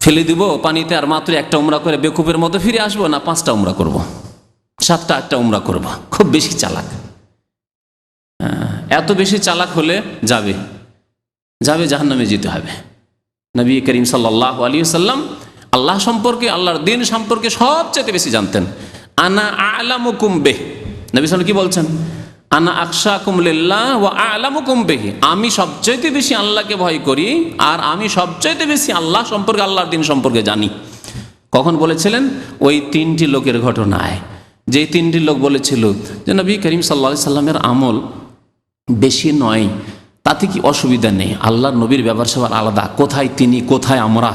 ফেলে দিব পানিতে, আর মাত্র একটা উমরা করে বেকুবের মতো ফিরে আসবো না, 5টা উমরা করব, 7টা 8টা উমরা করব। খুব বেশি চালাক। এত বেশি চালাক হলে যাবে জাহান্নামে যেতে হবে। নবী করিম সাল্লাল্লাহু আলাইহি ওয়াসাল্লাম আল্লাহ সম্পর্কে, আল্লাহর দিন সম্পর্কে সবচেয়ে বেশি জানতেন। আনা আ'লামুকুম বিহ, নবী সাল্লাল্লাহু কি বলছেন? আনা আখশাকুম লিল্লাহ ওয়া আ'লামুকুম বিহি, আমি সবচেয়ে বেশি আল্লাহকে ভয় করি, আর আমি সবচেয়ে বেশি আল্লাহ সম্পর্কে, আল্লাহর দিন সম্পর্কে জানি। কখন বলেছিলেন? ওই 3টি লোকের ঘটনায়, যে 3টি লোক বলেছিল যে নবী করিম সাল্লাল্লাহু আলাইহি সাল্লামের আমল বেশি নয়, তাতে কি অসুবিধা নেই, আল্লাহর নবীর ব্যাপার স্যাপার আলাদা, কোথায় তিনি, কোথায় আমরা।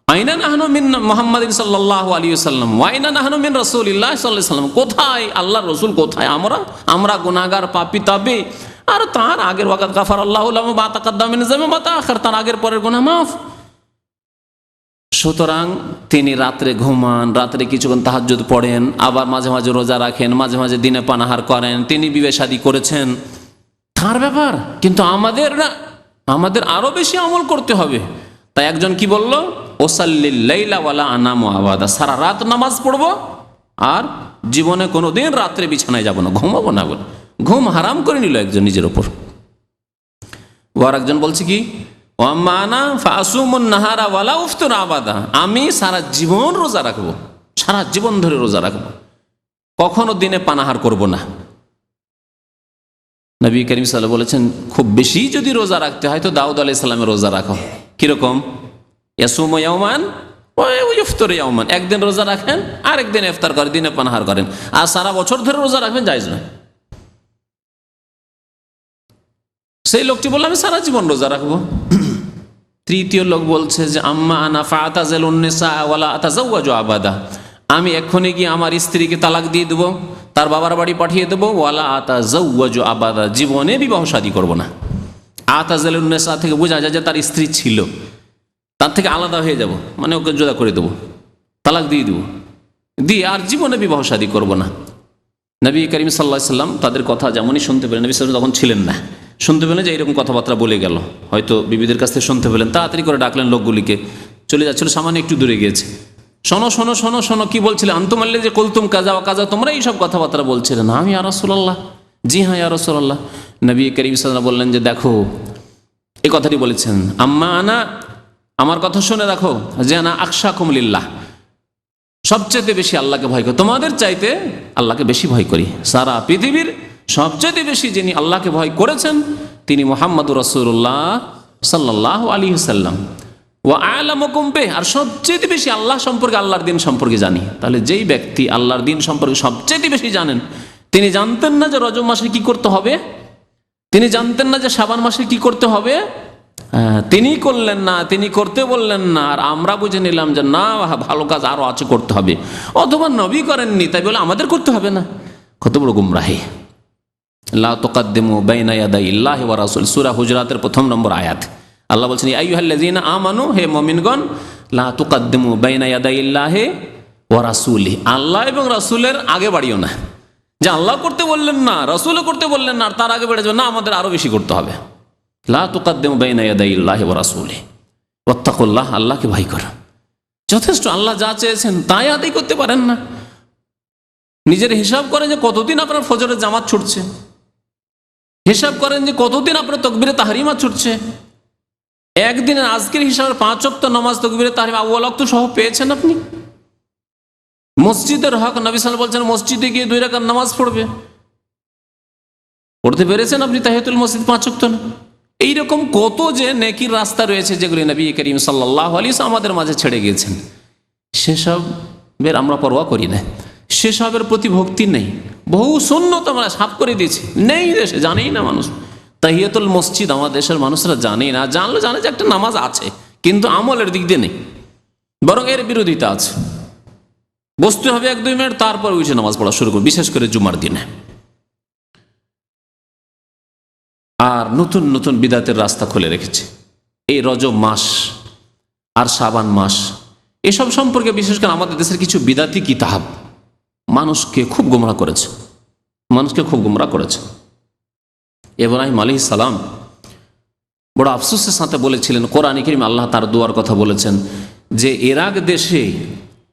আইনা নাহনু মিন মুহাম্মাদিন সাল্লাল্লাহু আলাইহি ওয়াসাল্লাম ওয়া আইনা নাহনু মিন রাসূলিল্লাহ সাল্লাল্লাহু আলাইহি ওয়াসাল্লাম, কোথায় আল্লাহর রাসূল, কোথায় আমরা গুনাহগার পাপী তাবে, আর তার আগের ওয়াকাত গাফারাল্লাহু লাহু মা তাকাদ্দামা মিন যামবি মা তাআখার, তার আগের পরের গুনাহ মাফ। সুতরাং তিনি রাত্রে ঘুমান, রাত্রে কিছুক্ষণ তাহাজ্জুদ পড়েন, আবার মাঝে মাঝে রোজা রাখেন, মাঝে মাঝে দিনে পানাহার করেন, তিনি বিয়ে শাদী করেছেন, তার ব্যাপার। কিন্তু আমাদের না, আমাদের আরো বেশি আমল করতে হবে। তাই একজন কি বলল? ওসাল্লিল লাইলা ওয়ালা আনামু আবাদা, সারা রাত নামাজ পড়বো আর জীবনে কোনোদিন রাত্রে বিছানায় যাব না, ঘুমাবো না বলে ঘুম হারাম করে নিল একজন নিজের ওপর। আর একজন বলছে কি, ওয়াম্মানা ফাসুমুন নাহারা ওয়ালা উফতুর আবাদা, আমি সারা জীবন রোজা রাখবো, সারা জীবন ধরে রোজা রাখবো, কখনো দিনে পানাহার করব না। নবী করিম সাল্লাল্লাহু আলাইহি ওয়াসাল্লাম বলেছেন, খুব বেশি যদি রোজা রাখতে হয় তো দাউদ আলাইহিস সালামের রোজা রাখো। কিরকম? ইয়াসুমু ইয়াওমান ওয়া ইফতার ইয়াওমান, একদিন রোজা রাখেন আর একদিন ইফতার করেন, দিনে পানাহার করেন। আর সারা বছর ধরে রোজা রাখবেন জায়েজ নয়। সেই লোকটি বলল, আমি সারা জীবন রোজা রাখবো। তৃতীয় লোক বলছে যে আম্মা আনা ফাতাজালুন নিসা ওয়ালা আতাজাওয়াজু আবাদা, আমি এক্ষুনি গিয়ে আমার স্ত্রীকে তালাক দিয়ে দেবো, তার বাবার বাড়ি পাঠিয়ে দেবো, ওয়ালা আতাজাওয়াজু আবাদা, জীবনে বিবাহ শাদী করব না। আতাজালুন নিসা থেকে বোঝা যায় যে তার স্ত্রী ছিল, তার থেকে আলাদা হয়ে যাব, মানে ওকে জোদা করে দেবো, তালাক দিয়ে দেবো, দিয়ে আর জীবনে বিবাহ শাদী করব না। নবী করিম সাল্লাল্লাহু আলাইহি ওয়াসাল্লাম তাদের কথা যেমনই শুনতে পেলেন, নবী সাল্লাল্লাহু আলাইহি ওয়াসাল্লাম তখন ছিলেন না, শুনতে পেলেন যে এইরকম কথাবার্তা বলে গেল, হয়তো বিবিদের কাছ থেকে শুনতে পেলেন, তাড়াতাড়ি করে ডাকলেন লোকগুলিকে, চলে যাচ্ছিল, সামান্য একটু দূরে গিয়েছে। শোনো শোনো শোনো শোনো, কি বলছিলে? আনতুমাল্লে যে কুলতুম কাজা ওয়া কাজা, তোমরা এইসব কথাবার্তা বলছিলে না? আমি ইয়া রাসূলুল্লাহ, জি হ্যাঁ ইয়া রাসূলুল্লাহ। নবী করিম সাল্লাল্লাহু আলাইহি ওয়াসাল্লাম বললেন যে দেখো, এই কথাটি বলেছেন, আম্মা আনা, আমার কথা শুনে রাখো, যে আনা আকশাকুম লিল্লাহ, সবচেয়ে বেশি আল্লাহকে ভয় করি, তোমাদের চাইতে আল্লাহকে বেশি ভয় করি। সারা পৃথিবীর সবচেয়ে বেশি যিনি আল্লাহকে ভয় করেছেন তিনি মুহাম্মদুর রাসূলুল্লাহ সাল্লাল্লাহু আলাইহি ওয়াসাল্লাম। ওয়া আ'লামুকুম বিহি, আর সবচেয়ে বেশি আল্লাহ সম্পর্কে, আল্লাহর দিন সম্পর্কে জানি। তাহলে যেই ব্যক্তি আল্লাহর দিন সম্পর্কে সবচেয়ে বেশি জানেন, তিনি জানতেন না যে রজব মাসে কি করতে হবে? তিনি জানতেন না যে শাবান মাসে কি করতে হবে? তিনি করলেন না, তিনি করতে বললেন না, আর আমরা বুঝে নিলাম যে না, ভালো কাজ আরো আছে, করতে হবে। অথবা নবী করেননি তাই বলে আমাদের করতে হবে না। কত বড় গুমরাহি! লা তুকাদ্দিমু বাইনা ইয়াদাইল্লাহি ওয়া রাসূল, সূরা হুজরাতের 1 নম্বর আয়াত। আল্লাহ বলছেন, ইয়া আইয়ুহাল্লাযীনা আমানু, হে মুমিনগণ, লা তুকাদ্দিমু বাইনা ইয়াদাইল্লাহি ওয়া রাসূলিহি, আল্লাহ এবং রাসূলের আগে বাড়িও না। যে আল্লাহ করতে বললেন না, রাসূলও করতে বললেন না, আর তার আগে বেড়ে যাবে না, আমাদের আরো বেশি করতে হবে। লা তুকাদ্দিমু বাইনা ইয়াদাইল্লাহি ওয়া রাসূলিহি ওয়াত্তাকুল্লাহ, আল্লাহকে ভয় করো। যথেষ্ট, আল্লাহ যা চেয়েছেন তাই আদায় করতে পারেন না। নিজের হিসাব করেন যে কতদিন আপনার ফজরের জামাত ছুটছে, হিসাব করেন যে কতদিন আপনার তাকবীরে তাহরিমা ছুটছে। একদিনের আজকের হিসাবে 5 ওয়াক্ত নামাজ তাকবীরে তাহরিমা আউয়াল ওয়াক্ত সহ পেয়েছেন আপনি? মসজিদের হক, নবী সাল্লাল্লাহু আলাইহি ওয়াসাল্লাম বলছেন মসজিদে গিয়ে 2 রাকাত নামাজ পড়বে, পড়তে পেরেছেন আপনি তাহিয়াতুল মসজিদ 5 ওয়াক্ত না? এইরকম কত যে নেকির রাস্তা রয়েছে যেগুলি নবী করিম সাল্লাল্লাহু আলাইহি ওয়াসাল্লাম আমাদের মাঝে ছেড়ে গিয়েছেন, সেসবের আমরা পরোয়া করি না, সেসবের প্রতি ভক্তি নেই। বহু সুন্নত আমরা সাফ করে দিয়েছি, নেই দেশে, জানেই না মানুষ। তাহিয়াতুল মসজিদ আমার দেশের মানুষরা জানেই না, জানলে জানে যে একটা নামাজ আছে, কিন্তু আমলের দিক দিয়ে নেই, বরং এর বিরোধিতা আছে। বসতে হবে 1-2 মিনিট, তারপর উঠে নামাজ পড়া শুরু করবে, বিশেষ করে জুমার দিনে। আর নতুন নতুন বিদাতের রাস্তা খুলে রেখেছে। এই রজব মাস আর শাবান মাস, এসব সম্পর্কে বিশেষ করে আমাদের দেশের কিছু বিদাতি কিতাব মানুষকে খুব গোমরাহ করেছে, মানুষকে খুব গোমরাহ করেছে। ইব্রাহিম আলাইহিস সালাম বড় আফসোসের সাথে বলেছিলেন, কোরআনে কারীম আল্লাহ তার দোয়ার কথা বলেছেন যে ইরাক দেশে,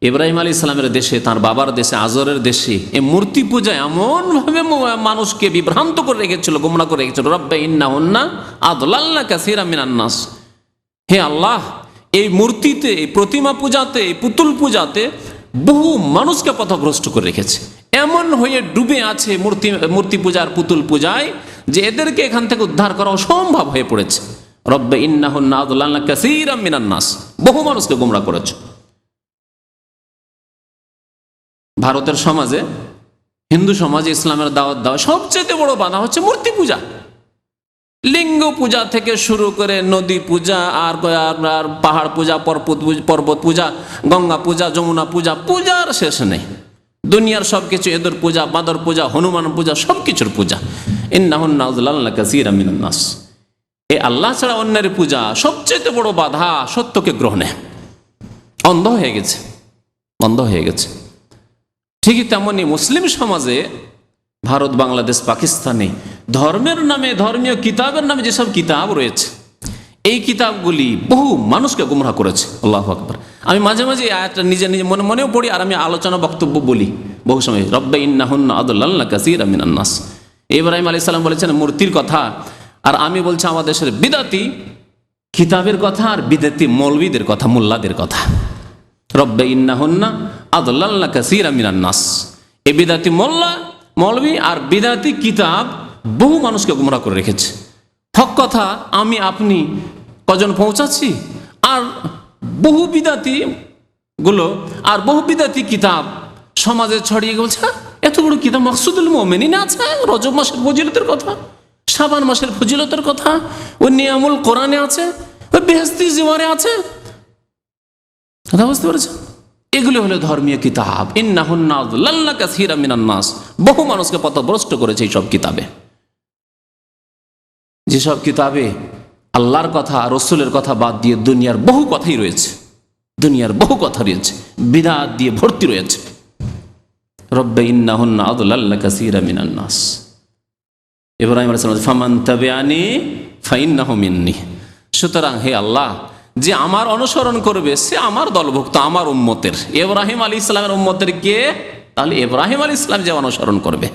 ইব্রাহিম আলাইহিস সালামের দেশে, তার বাবার দেশে, আজরের দেশে এই মূর্তি পূজা এমনভাবে মানুষকে বিভ্রান্ত করে রেখেছিল, গোমরাহ করে রেখেছিল। রব্বে ইন্নাহুন্না আদলাল্না কাসীরাম মিনান নাস, হে আল্লাহ, এই মূর্তিতে, এই প্রতিমা পূজাতে, এই পুতুল পূজাতে বহু মানুষকে পথভ্রষ্ট করে রেখেছে। এমন হয়ে ডুবে আছে মূর্তি পূজার, পুতুল পূজায়, যে এদেরকে এখান থেকে উদ্ধার করা অসম্ভব হয়ে পড়েছে। রব্বে ইন্নাহুন্না আদলাল্না কাসীরাম মিনান নাস, বহু মানুষকে গোমরাহ করেছে। ভারতের সমাজে, হিন্দু সমাজে ইসলামের দাওয়াত দেওয়া সবচেয়ে বড় বাধা হচ্ছে মূর্তি পূজা। লিঙ্গ পূজা থেকে শুরু করে নদী পূজা, আর পাহাড় পূজা, পর্বত পূজা, গঙ্গা পূজা, যমুনা পূজা, পূজার শেষ নেই। দুনিয়ার সবকিছু, এদের পূজা, বাদর পূজা, হনুমান পূজা, সবকিছুর পূজা। ইন্নাহুন্না আযলাল্না কাসীরাম মিনান নাস, এই আল্লাহ ছাড়া অন্যের পূজা সবচেয়ে বড় বাধা সত্যকে গ্রহণে। অন্ধ হয়ে গেছে, অন্ধ হয়ে গেছে। ঠিকই তেমনি মুসলিম সমাজে, ভারত, বাংলাদেশ, পাকিস্তানে ধর্মের নামে, ধর্মীয় কিতাবের নামে যেসব কিতাব রয়েছে, এই কিতাবগুলি বহু মানুষকে গোমরাহ করেছে। আল্লাহু আকবার। আমি মাঝে মাঝে আয়াতটা নিজে নিজে মনে মনেও পড়ি, আর আমি আলোচনা বক্তব্য বলি বহু সময়। রব্বে ইন্নাহুন্না আদলাল্না কাসীরাম মিনান নাস, ইব্রাহিম আলাইহিস সালাম বলেছেন মূর্তির কথা, আর আমি বলছি আমার দেশের বিদাতি কিতাবের কথা আর বিদাতি মৌলবীদের কথা, মোল্লাদের কথা। রব্বে ইন্নাহুন্না আদলাল্লা কাসীরা মিনান নাস। এই বিদাতি মোল্লা, মৌলবী আর বিদাতি কিতাব বহু মানুষকে গুমরাহ করে রেখেছে। হক কথা আমি আপনি কজন পৌঁছাচ্ছি, আর বহু বিদাতি গুলো আর বহু বিদাতি কিতাব সমাজে ছড়িয়ে বলছে এত বড় কিতাব মাকসুদুল মুমিনিন আছে, রজব মাসের ফজিলতের কথা, শাবান মাসের ফজিলতের কথা, ওই নিয়ামুল কোরআনে আছে, ওই বেহেশতি জিওয়ারে আছে। কথা বুঝতে পেরেছেন? এগুলি হলো ধর্মীয় কিতাব। ইন্নাহুন্না আদলাল্লা কাসীরা মিনান নাস। বহু মানুষকে পথভ্রষ্ট করেছে এইসব কিতাবে। যেসব কিতাবে আল্লাহর কথা, রসুলের কথা বাদ দিয়ে দুনিয়ার বহু কথাই রয়েছে, দুনিয়ার বহু কথা রয়েছে, বিদআত দিয়ে ভর্তি রয়েছে। রব্বে ইন্নাহুন্না আদলাল্লা কাসীরা মিনান নাস। ইব্রাহিম আলাইহিস সালাম ফামান তাবিআনি ফাইন্নাহু মিন্নি। সুতরাং হে আল্লাহ, যে আমার অনুসরণ করবে সে আমার দলভুক্ত, আমার উম্মতের। ইব্রাহিম আলাইহিস সালামের উম্মতের কে? তাহলে ইব্রাহিম আলাইহিস সালাম যে অনুসরণ করবে।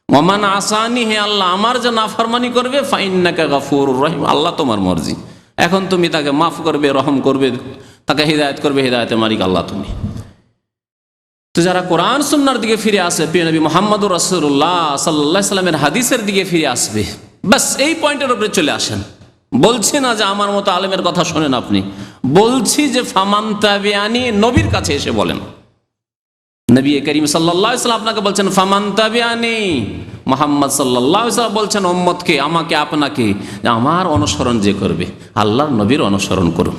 ওমান আসানি, হে আল্লাহ আমার যে নাফরমানি করবে, ফাইন্নাকা গাফুরুর রহিম, আল্লাহ তোমার মর্জি, এখন তুমি তাকে মাফ করবে, রহম করবে, তাকে হিদায়াত করবে, হিদায়াতের মালিক আল্লাহ তুমি। তো যারা কোরআন সুন্নাহর দিকে ফিরে আসে, প্রিয় নবী মুহাম্মদুর রাসূলুল্লাহ সাল্লাল্লাহু আলাইহি সাল্লামের হাদিসের দিকে ফিরে আসবে, বাস এই পয়েন্টের উপরে চলে আসেন। বলছি না যে আমার মতো আলেমের কথা শোনেন আপনি, বলছি যে ফামান তাবিআনি, নবীর কাছে এসে বলেন। নবী করিম সাল্লাল্লাহু আলাইহি সাল্লাম আপনাকে বলছেন ফামান তাবিআনি, মুহাম্মদ সাল্লাল্লাহু আলাইহি সাল্লাম বলছেন উম্মতকে, আমাকে আপনাকে, আমার অনুসরণ যে করবে, আল্লাহর নবীর অনুসরণ করুন।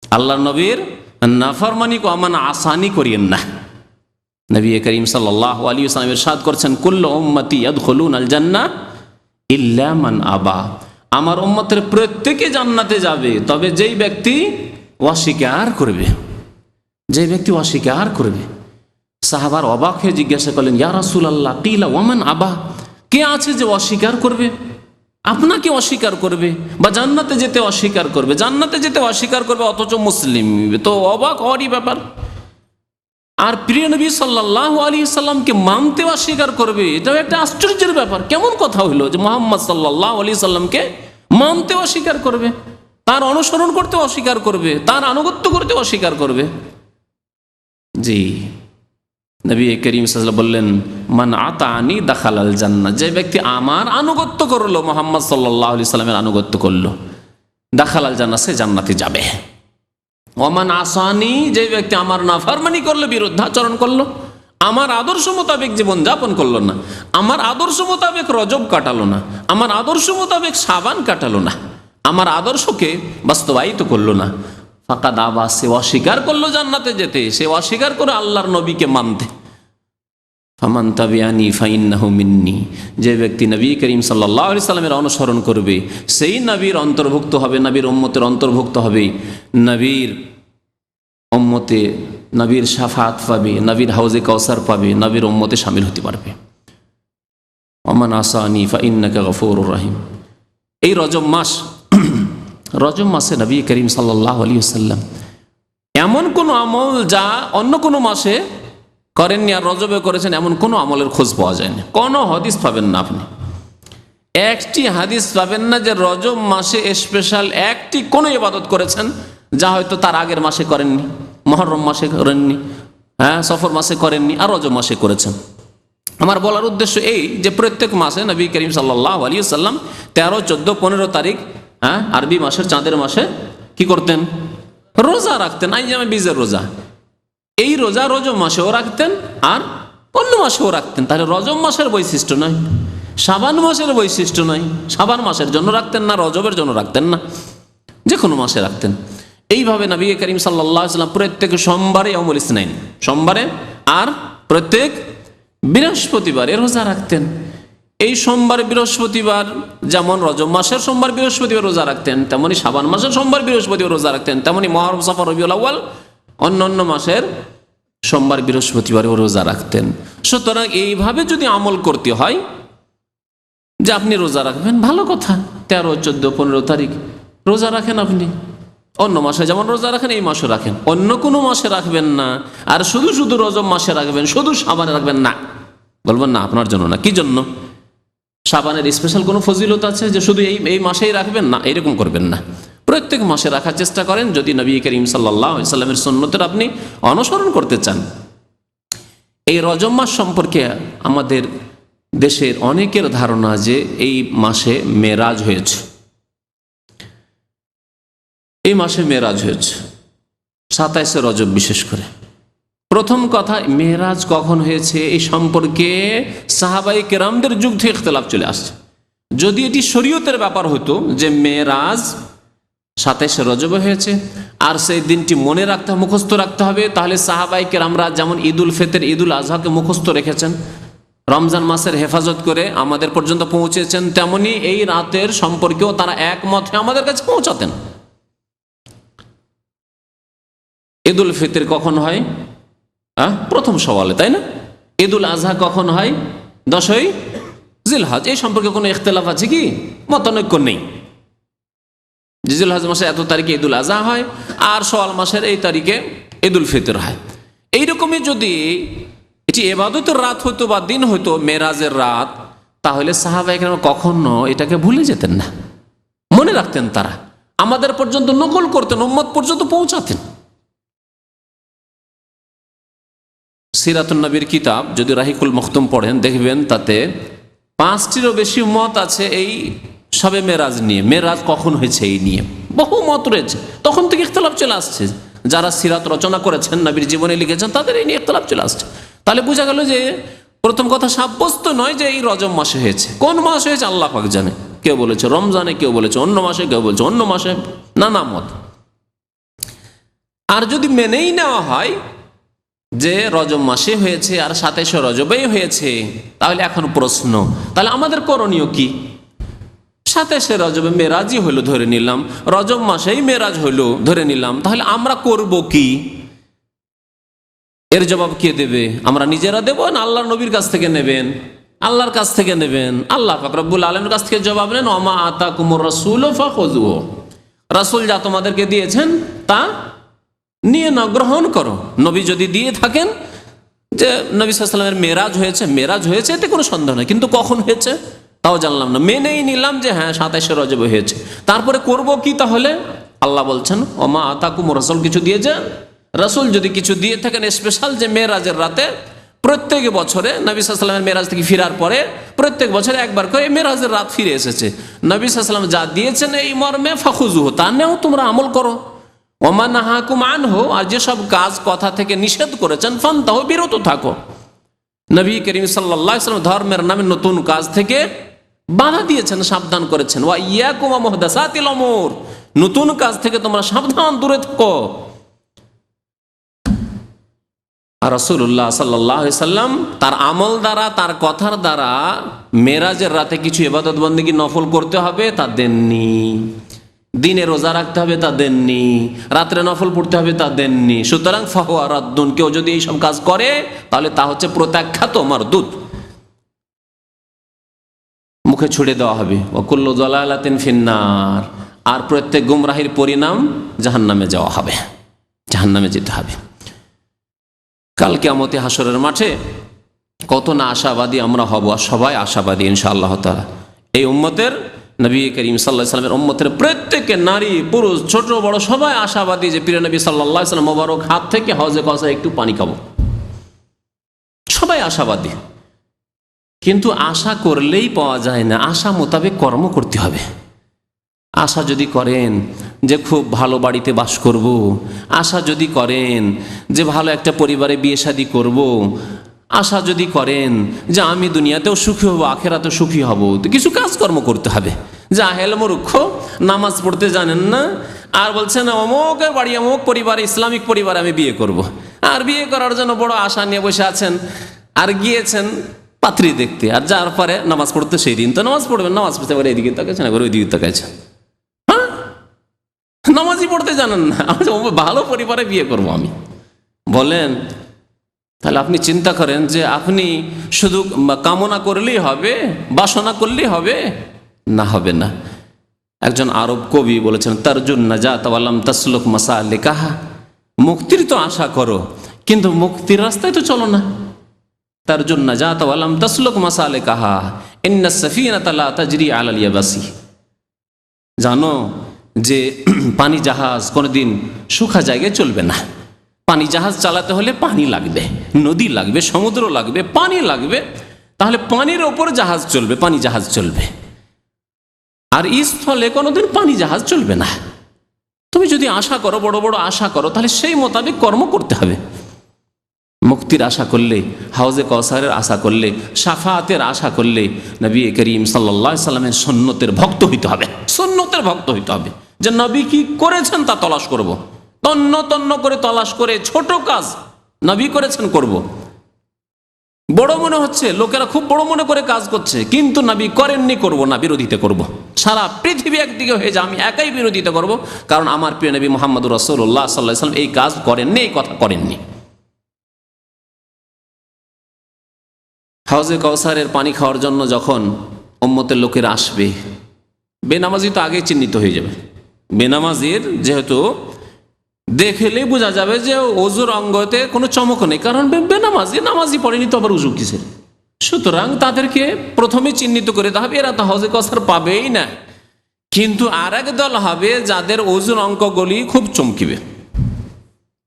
আল্লাহর নবীর নাফরমানি কো আমান আসানি করিয়েন না। নবী করিম সাল্লাল্লাহু আলাইহি ওয়াসাল্লাম ইরশাদ করছেন কুল্লু উম্মতি ইয়াদখুলুনাল জান্নাহ ইল্লা মান আবা। আমার উম্মতের প্রত্যেকে জান্নাতে যাবে, তবে যেই ব্যক্তি অস্বীকার করবে, যে ব্যক্তি অস্বীকার করবে। সাহাবার অবাক হয়ে জিজ্ঞাসা করলেন, ইয়া রাসূলুল্লাহ কিলা ওয়ামান আবা, কে আছে যে অস্বীকার করবে, আপনাকে অস্বীকার করবে বা জান্নাতে যেতে অস্বীকার করবে, জান্নাতে যেতে অস্বীকার করবে অথচ মুসলিম, তো অবাক হওয়ারই ব্যাপার। আর প্রিয় নবী সাল্লাল্লাহু আলাইহি সাল্লামকে মানতে অস্বীকার করবে, এটাও একটা আশ্চর্যের ব্যাপার। কেমন কথা হইল যে মুহাম্মদ সাল্লাল্লাহু আলাইহি সাল্লামকে মানতে অস্বীকার করবে, তার অনুসরণ করতে অস্বীকার করবে, তার আনুগত্য করতে অস্বীকার করবে। জি, নবী করিম সাল্লাল্লাহু আলাইহি ওয়াসাল্লাম বললেন মান আতানি দাখালাল জান্নাহ, যে ব্যক্তি আমার আনুগত্য করলো, মুহাম্মদ সাল্লাল্লাহু আলাইহি সাল্লামের আনুগত্য করলো, দাখালাল জান্নাহ, সে জান্নাতে যাবে। ওমান আসানি, যে ব্যক্তি আমার নাফরমানি করলো, বিরুদ্ধাচরণ করলো, আমার আদর্শ মোতাবেক জীবন যাপন করলো না, আমার আদর্শ মোতাবেক রজব কাটালো না, আমার আদর্শ মোতাবেক শাবান কাটালো না, আমার আদর্শকে বাস্তবায়িত করলো না, ফাকাদ আবা, সে অস্বীকার করলো জান্নাতে যেতে, সে অস্বীকার করে আল্লাহর নবীকে মানতে। ফামান তাবিআনি ফাইন্নাহু মিন্নি, যে ব্যক্তি নবী করিম সাল্লাল্লাহু আলাইহি সাল্লামের অনুসরণ করবে, সেই নবীর অন্তর্ভুক্ত হবে, নবীর উম্মতের অন্তর্ভুক্ত হবে, নবীর উম্মতে নবীর শাফাত পাবে, নবীর হাউজে কাউসার পাবে, নবীর উম্মতে শামিল হতে পারবে। ওমান আসানি ফাইন্নাকা গফুরুর রহিম। এই রজব মাস, রজব মাসে নবী করিম সাল্লাল্লাহু আলাইহি ওয়াসাল্লাম এমন কোনো আমল যা অন্য কোনো মাসে করেননি আর রজবে করেছেন, এমন কোনো আমলের খোঁজ পাওয়া যায়নি। কোনো হাদিস পাবেন না আপনি, একটি হাদিস পাবেন না যে রজব মাসে স্পেশাল একটি কোনো ইবাদত করেছেন যা হয়তো তার আগের মাসে করেননি, মুহররম মাসে করেননি, সফর মাসে করেননি, আর রজব মাসে করেছেন। আমার বলার উদ্দেশ্য এই যে প্রত্যেক মাসে নবী করিম সাল্লাল্লাহু আলাইহি ওয়াসাল্লাম 13, 14, 15 তারিখ আরবি মাসের চাঁদের মাসে কি করতেন? রোজা রাখতেন, আইয়ামে বীজের রোজা। এই রোজা রজব মাসেও রাখতেন আর অন্য মাসেও রাখতেন। তাহলে রজব মাসের বৈশিষ্ট্য নয়, শাবান মাসের বৈশিষ্ট্য নয়, শাবান মাসের জন্য রাখতেন না, রজবের জন্য রাখতেন না, যে কোনো মাসে রাখতেন। এইভাবে নবী করিম সাল্লাল্লাহু আলাইহি ওয়াসাল্লাম প্রত্যেক সোমবারে ইয়াউমুল ইসনাইন, সোমবারে আর প্রত্যেক বৃহস্পতিবারে রোজা রাখতেন। এই সোমবার বৃহস্পতিবার যেমন রজব মাসের সোমবার বৃহস্পতিবার রোজা রাখতেন, তেমনি শাবান মাসের সোমবার বৃহস্পতিবার রোজা রাখতেন, তেমনি মুহররম, সফর, রবিউল আউয়াল অন্য মাসের সোমবার বৃহস্পতিবারেও রোজা রাখতেন। সুতরাং এইভাবে যদি আমল করতে হয় যে আপনি রোজা রাখবেন, ভালো কথা, 13, 14, 15 তারিখ রোজা রাখেন আপনি, অন্য মাসে যেমন রোজা রাখেন এই মাসে রাখেন, অন্য কোনো মাসে রাখবেন না। আর শুধু শুধু রজব মাসে রাখবেন, শুধু শাবানে রাখবেন না, বলবেন না আপনার জন্য না। কি জন্য? শাবানের স্পেশাল কোনো ফজিলত আছে যে শুধু এই মাসেই রাখবেন? না, এরকম করবেন না। প্রত্যেক মাসে রাখার চেষ্টা করেন যদি নবী করিম সাল্লাল্লাহু আলাইহি সাল্লামের সুন্নতের আপনি অনুসরণ করতে চান। এই রজব মাস সম্পর্কে আমাদের দেশের অনেকের ধারণা যে এই মাসে মেরাজ হয়েছে, এই মাসে মেরাজ হয়েছে 27শে রজব। বিশেষ করে প্রথম কথা, মেরাজ কখন হয়েছে এই সম্পর্কে সাহাবাই কেরামদের যুগ থেকে ইখতিলাফ চলে আসছে। যদি এটি শরীয়তের ব্যাপার হতো যে মেরাজ 27শে রজবে হয়েছে আর সেই দিনটি মনে রাখতে মুখস্থ রাখতে হবে, তাহলে সাহাবাই কেরামরা যেমন ঈদুল ফিতর ঈদুল আজহাকে মুখস্থ রেখেছেন, রমজান মাসের হেফাজত করে আমাদের পর্যন্ত পৌঁছেছেন, তেমনি এই রাতের সম্পর্কেও তারা একমত হয়ে আমাদের কাছে পৌঁছাতেন। ঈদুল ফিতর কখন হয়? প্রথম সওয়ালে, তাই না? ঈদুল আজহা কখন হয়? 10ই জিলহজ। এই সম্পর্কে কোনো ইখতিলাফ আছে কি? মতানৈক্য নেই। জিলহজ মাসে এত তারিখে ঈদুল আজহা হয় আর শাওয়াল মাসের এই তারিখে ঈদুল ফিতর হয়। এইরকমই যদি এটি ইবাদতের রাত হতো বা দিন হতো, মেরাজের রাত, তাহলে সাহাবায়ে কেরাম কখনো এটাকে ভুলে যেতেন না, মনে রাখতেন। তারা আমাদের পর্যন্ত নকল করতেন, উম্মত পর্যন্ত পৌঁছাতেন। সিরাতুন নবীর কিতাব যদি রাহিকুল মখতুম পড়েন দেখবেন তাতে 5টিরও বেশি মত আছে এই শবে মেরাজ নিয়ে। মেরাজ কখন হয়েছে এই নিয়ে বহু মত রয়েছে, তখন থেকে ইখতিলাফ চলে আসছে। যারা সিরাত রচনা করেছেন, নবীর জীবনে লিখেছেন, তাদের এই নিয়ে ইখতিলাফ চলে আসছে। তাহলে বোঝা গেল যে প্রথম কথা সাব্যস্ত নয় যে এই রজব মাসে হয়েছে। কোন মাসে হয়েছে আল্লাহ পাক জানে। কেউ বলেছে রমজানে, কেউ বলেছে অন্য মাসে, কেউ বলছে অন্য মাসে, নানা মত। আর যদি মেনেই নেওয়া হয় যে রজব মাসে হয়েছে আর 27শে রজবেই হয়েছে, তাহলে এখন প্রশ্ন, তাহলে আমাদের করণীয় কি? 27শে রজবে মেরাজই হইল ধরে নিলাম, রজব মাসেই মেরাজ হইল ধরে নিলাম, তাহলে আমরা করব কি? এর জবাব কে দেবে? আমরা নিজেরা দেব না আল্লাহর নবীর কাছ থেকে নেবেন? আল্লাহর কাছ থেকে নেবেন। আল্লাহ পাক রব্বুল আলামিনের কাছ থেকে জবাব নেন, ওমা আতাকুমুর রাসূলু ফাখুযুহু, রাসূল যা তোমাদেরকে দিয়েছেন তা নিয়ে নাও, গ্রহণ করো। নবী যদি দিয়ে থাকেন যে নবী সাল্লাল্লাহু আলাইহি ওয়াসাল্লামের মেরাজ হয়েছে, মেরাজ হয়েছে, এতে কোনো সন্দেহ নেই, কিন্তু কখন হয়েছে তাও জানলাম না, মেনেই নিলাম যে হ্যাঁ 27শে রজবে হয়েছে। তারপরে করব কি? তাহলে আল্লাহ বলছেন ওমা আতাকুমুর রাসূল, কিছু দিয়ে যান। রাসূল যদি কিছু দিয়ে থাকেন স্পেশাল, যে মেরাজের রাতে প্রত্যেক বছরে নবী সাল্লাল্লাহু আলাইহি ওয়াসাল্লামের মেরাজ থেকে ফেরার পরে প্রত্যেক বছরে একবার করে মেরাজের রাত ফিরে এসেছে, নবী সাল্লাল্লাহু আলাইহি ওয়াসাল্লাম যা দিয়েছেন এই মর্মে ফাখুযুহু, তা নেও, তোমরা আমল করো। ওমা নাহাকুম আনহু, আর যেসব কাজ কথা থেকে নিষেধ করেছেন ফান্তাহু, বিরত থাকো। নবী করিম সাল্লাল্লাহু আলাইহি ওয়াসাল্লাম ধর্মের নামে নতুন কাজ থেকে বাধা দিয়েছেন, সাবধান করেছেন। ওয়া ইয়াকুম ওয়া মুহদাসাতিল উমুর, নতুন কাজ থেকে তোমরা সাবধান, দূরে থাকো। আর রাসূলুল্লাহ সাল্লাল্লাহু আলাইহি ওয়াসাল্লাম তার আমল দ্বারা, তার কথার দ্বারা মেরাজের রাতে কিছু ইবাদত বন্দেগী নফল করতে হবে তা দেননি, দিনে রোজা রাখতে হবে তা দেননি, রাত্রে নফল পড়তে হবে তা দেননি। সুতরাং ফাহুয়া রাদ্দুন, কেউ যদি এইসব কাজ করে তাহলে তা হচ্ছে প্রত্যাখ্যাত, মারদুদ, মুখে ছুড়ে দেওয়া হবে। ওয়া কুল্লু যালালাতিন ফিন্নার, আর প্রত্যেক গুমরাহির পরিণাম জাহান্নামে যাওয়া হবে, জাহান্নামে যেতে হবে। কাল কিয়ামতে হাসরের মাঠে কত না আশাবাদী আমরা হব, আর সবাই আশাবাদী ইনশাআল্লাহ তাআলা। এই উম্মতের, নবী করিম সাল্লাল্লাহু আলাইহি ওয়াসাল্লামের উম্মতের প্রত্যেকে, নারী পুরুষ ছোট বড় সবাই আশাবাদী যে প্রিয় নবী সাল্লাল্লাহু আলাইহি ওয়াসাল্লাম মোবারক হাত থেকে হজে কাউসার একটু পানি খাবো, সবাই আশাবাদী। কিন্তু আশা করলেই পাওয়া যায় না, আশা মোতাবেক কর্ম করতে হবে। আশা যদি করেন যে খুব ভালো বাড়িতে বাস করব, আশা যদি করেন যে ভালো একটা পরিবারে বিয়ে শাদী করব, আশা যদি করেন যে আমি দুনিয়াতেও সুখী হব আখেরাতেও সুখী হব, তো কিছু কাজকর্ম করতে হবে। জাহেল মূর্খ, নামাজ পড়তে জানেন না, আর বলছেন অমুকের বাড়ি অমুক পরিবারে, ইসলামিক পরিবারে আমি বিয়ে করব। আর বিয়ে করার জন্য বড় আশা নিয়ে বসে আছেন, আর গিয়েছেন পাত্রী দেখতে, আর যার পরে নামাজ পড়তে সেই দিন তো নামাজ পড়বেন, নামাজ পড়তে এবার এইদিকে তাকাইছেন, এবার ওইদিকে তাকাইছেন, হ্যাঁ নামাজই পড়তে জানেন না, ভালো পরিবারে বিয়ে করব আমি বলেন। তাহলে আপনি চিন্তা করেন যে আপনি শুধু কামনা করলেই হবে, বাসনা করলেই হবে? না, হবে না। একজন আরব কবি বলেছেন, তারজুন নাজাত ওয়া লাম তাসলুক মাসালিকাহা, মুক্তির তো আশা করো কিন্তু মুক্তির রাস্তায় তো চলো না। তারজুন নাজাত ওয়া লাম তাসলুক মাসালিকাহা ইন্নাস সাফিনাতা লা তাজরি আলাল ইয়াবাসি, জানো যে পানি জাহাজ কোনোদিন শুখা জায়গায় চলবে না। পানি জাহাজ চালাতে হলে পানি লাগবে, নদী লাগবে, সমুদ্র লাগবে, পানি লাগবে, তাহলে পানির ওপর জাহাজ চলবে, পানি জাহাজ চলবে। আর স্থলে কোনোদিন পানি জাহাজ চলবে না। তুমি যদি আশা করো, বড় বড় আশা করো, তাহলে সেই মোতাবেক কর্ম করতে হবে। মুক্তির আশা করলে, হাউজে কওসারের আশা করলে, শাফাতের আশা করলে নবী করিম সাল্লাল্লাহু আলাইহি সাল্লামের সুন্নতের ভক্ত হইতে হবে। সুন্নতের ভক্ত হইতে হবে, যে নবী কি করেছেন তা তলাশ করব, তন্ন তন্ন করে তলাশ করে, ছোট কাজ নবী করেছেন করব। বড় মনে হচ্ছে, লোকেরা খুব বড় মনে করে কাজ করছে, কিন্তু নবী করেননি, করব না, বিরোধিতা করব। সারা পৃথিবী একদিকে হয়ে যায়, আমি একাই বিরোধিতা করব, কারণ আমার প্রিয় নবী মুহাম্মদুর রাসূলুল্লাহ সাল্লাল্লাহু আলাইহি ওয়াসাল্লাম এই কাজ করেননি, এই কথা করেননি। হাউজে কাউসারের পানি খাওয়ার জন্য যখন উম্মতের লোকেরা আসবে, বেনামাজি তো আগেই চিহ্নিত হয়ে যাবে। বেনামাজির যেহেতু দেখলে বোঝা যাবে যে ওজুর অঙ্গতে কোনো চমক নেই, কারণ বেনামাজি, নামাজি পড়েনি তো আবার উজু কিসের। সুতরাং তাদেরকে প্রথমে চিহ্নিত করে দিতে হবে, এরা তো হাউজে কাউসার পাবেই না। কিন্তু আর এক দল হবে যাদের ওজুর অঙ্কগুলি খুব চমকিবে।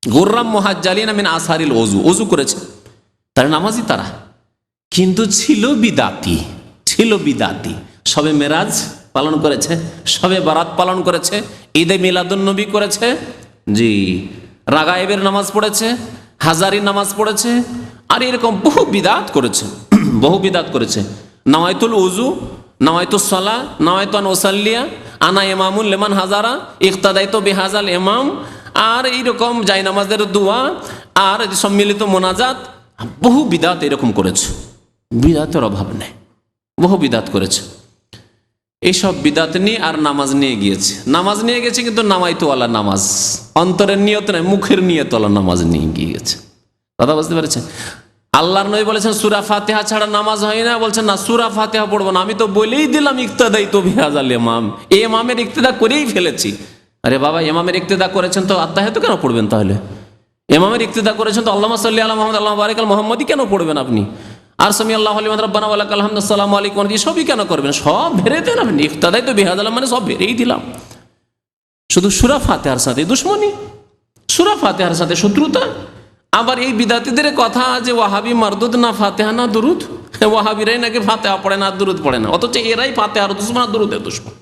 গুররাম মুহাজ্জালিনা মিন আসারিল ওজু, ওজু করেছে, তারা নামাজি, তারা কিন্তু ছিল বিদাতি, ছিল বিদাতি। সবে মেরাজ পালন করেছে, সবে বারাত পালন করেছে, ঈদে মিলাদুন্নবী করেছে, জি, রাগায়েবের নামাজ পড়েছে, হাজারি নামাজ পড়েছে, আর এরকম বহু বিদাত করেছে, বহু বিদাত করেছে। নাওয়াইতুল উজু, নাওয়াইতুস সালাহ, নাওয়াইতু আন উসাল্লিয়া, আনা ইমামুল লিমান হাজারা, ইক্তাদাইতু বিহাজাল ইমাম, আর এইরকম জায় নামাজের দোয়া, আর সম্মিলিত মোনাজাত, বহু বিদাত এরকম করেছে। বিদাতের অভাব নেই, বহু বিদাত করেছে। এইসব বিদাত নিয়ে আর নামাজ নিয়ে গিয়েছে, নামাজ নিয়ে গেছে, কিন্তু নামাইতুওয়ালা নামাজ, অন্তরের নিয়ত নয়, মুখের নিয়তওয়ালা নামাজ নিয়ে গিয়েছে। কথা বুঝতে পেরেছেন? আল্লাহর নবী বলেছেন সূরা ফাতিহা ছাড়া নামাজ হয় না, বলছেন না সূরা ফাতিহা পড়বো না, আমি তো বলেই দিলাম ইক্তাদাইতু বিহাজাল ইমাম, এই ইমামের ইক্তেদা করেই ফেলেছি। আরে বাবা, ইমামের ইক্তেদা করেছেন তো আত্তাহিয়াতু কেন পড়বেন? তাহলে ইমামের ইক্তেদা করেছেন তো আল্লাহুম্মা সাল্লি আলা মুহাম্মাদ আল্লাহুম্মা বারিক আলা মুহাম্মাদি কেন পড়বেন আপনি? আর সামি আল্লাহু লিমান রাব্বানা ওয়া লাকাল হামদু আসসালামু আলাইকুম, সবই কেন করবেন? সব ভেরে দেন আপনি, ইক্তাদাইতু বিহাজাল মানে সব ভেরেই দিলাম। শুধু সূরা ফাতিহার সাথে দুশমনি, সূরা ফাতিহার সাথে শত্রুতা। আবার এই বিদাতীদের কথা যে ওয়াহাবি মারদুদ, না ফাতিহা না দুরুদ, ওয়াহাবিরাই নাকি ফাতিহা পড়ে না, দুরুদ পড়ে না, অথচ এরাই ফাতিহার দুশমন আর দুরুদের দুশমন।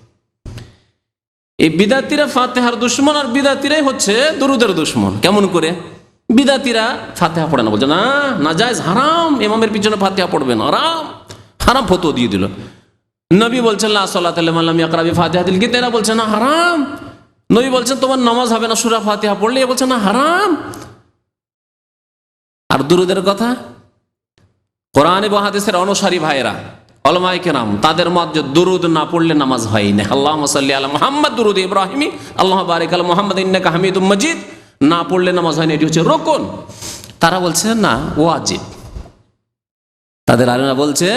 এই বিদাতীরা ফাতিহার দুশমন আর বিদাতীরাই হচ্ছে দুরুদের দুশমন। কেমন করে? বিদাতীরা ফাতিহা পড়ে না, বলছে না, নাজায়েজ, হারাম, ইমামের পিছনে ফাতিহা পড়বে না, হারাম, হারাম ফতোয়া দিয়ে দিল। নবী বলছেন লা সালাতা লিমান লাম ইয়াকরা বিফাতিহাতিল কিতাব, এরা বলছে না হারাম। নবী বলছেন তোমার নামাজ হবে না সূরা ফাতিহা পড়লে, এ বলছে না হারাম। আর দুরুদের কথা, কোরআন এবং হাদিসের অনুসারী ভাইরা, উলামায়ে কেরাম, তাদের মত যে দুরুদ না পড়লে নামাজ হয় না। আল্লাহুম্মা সাল্লি আলা মুহাম্মাদ, দুরুদ ইব্রাহিমি, আল্লাহুম্মা বারিক আলা মুহাম্মাদ ইন্নাকা হামিদুম মাজিদ, না পড়লে নামাজ হয় না, এটি হচ্ছে রোকন। তারা বলছে না, ওয়াজিব। তাদের আলেমরা বলছে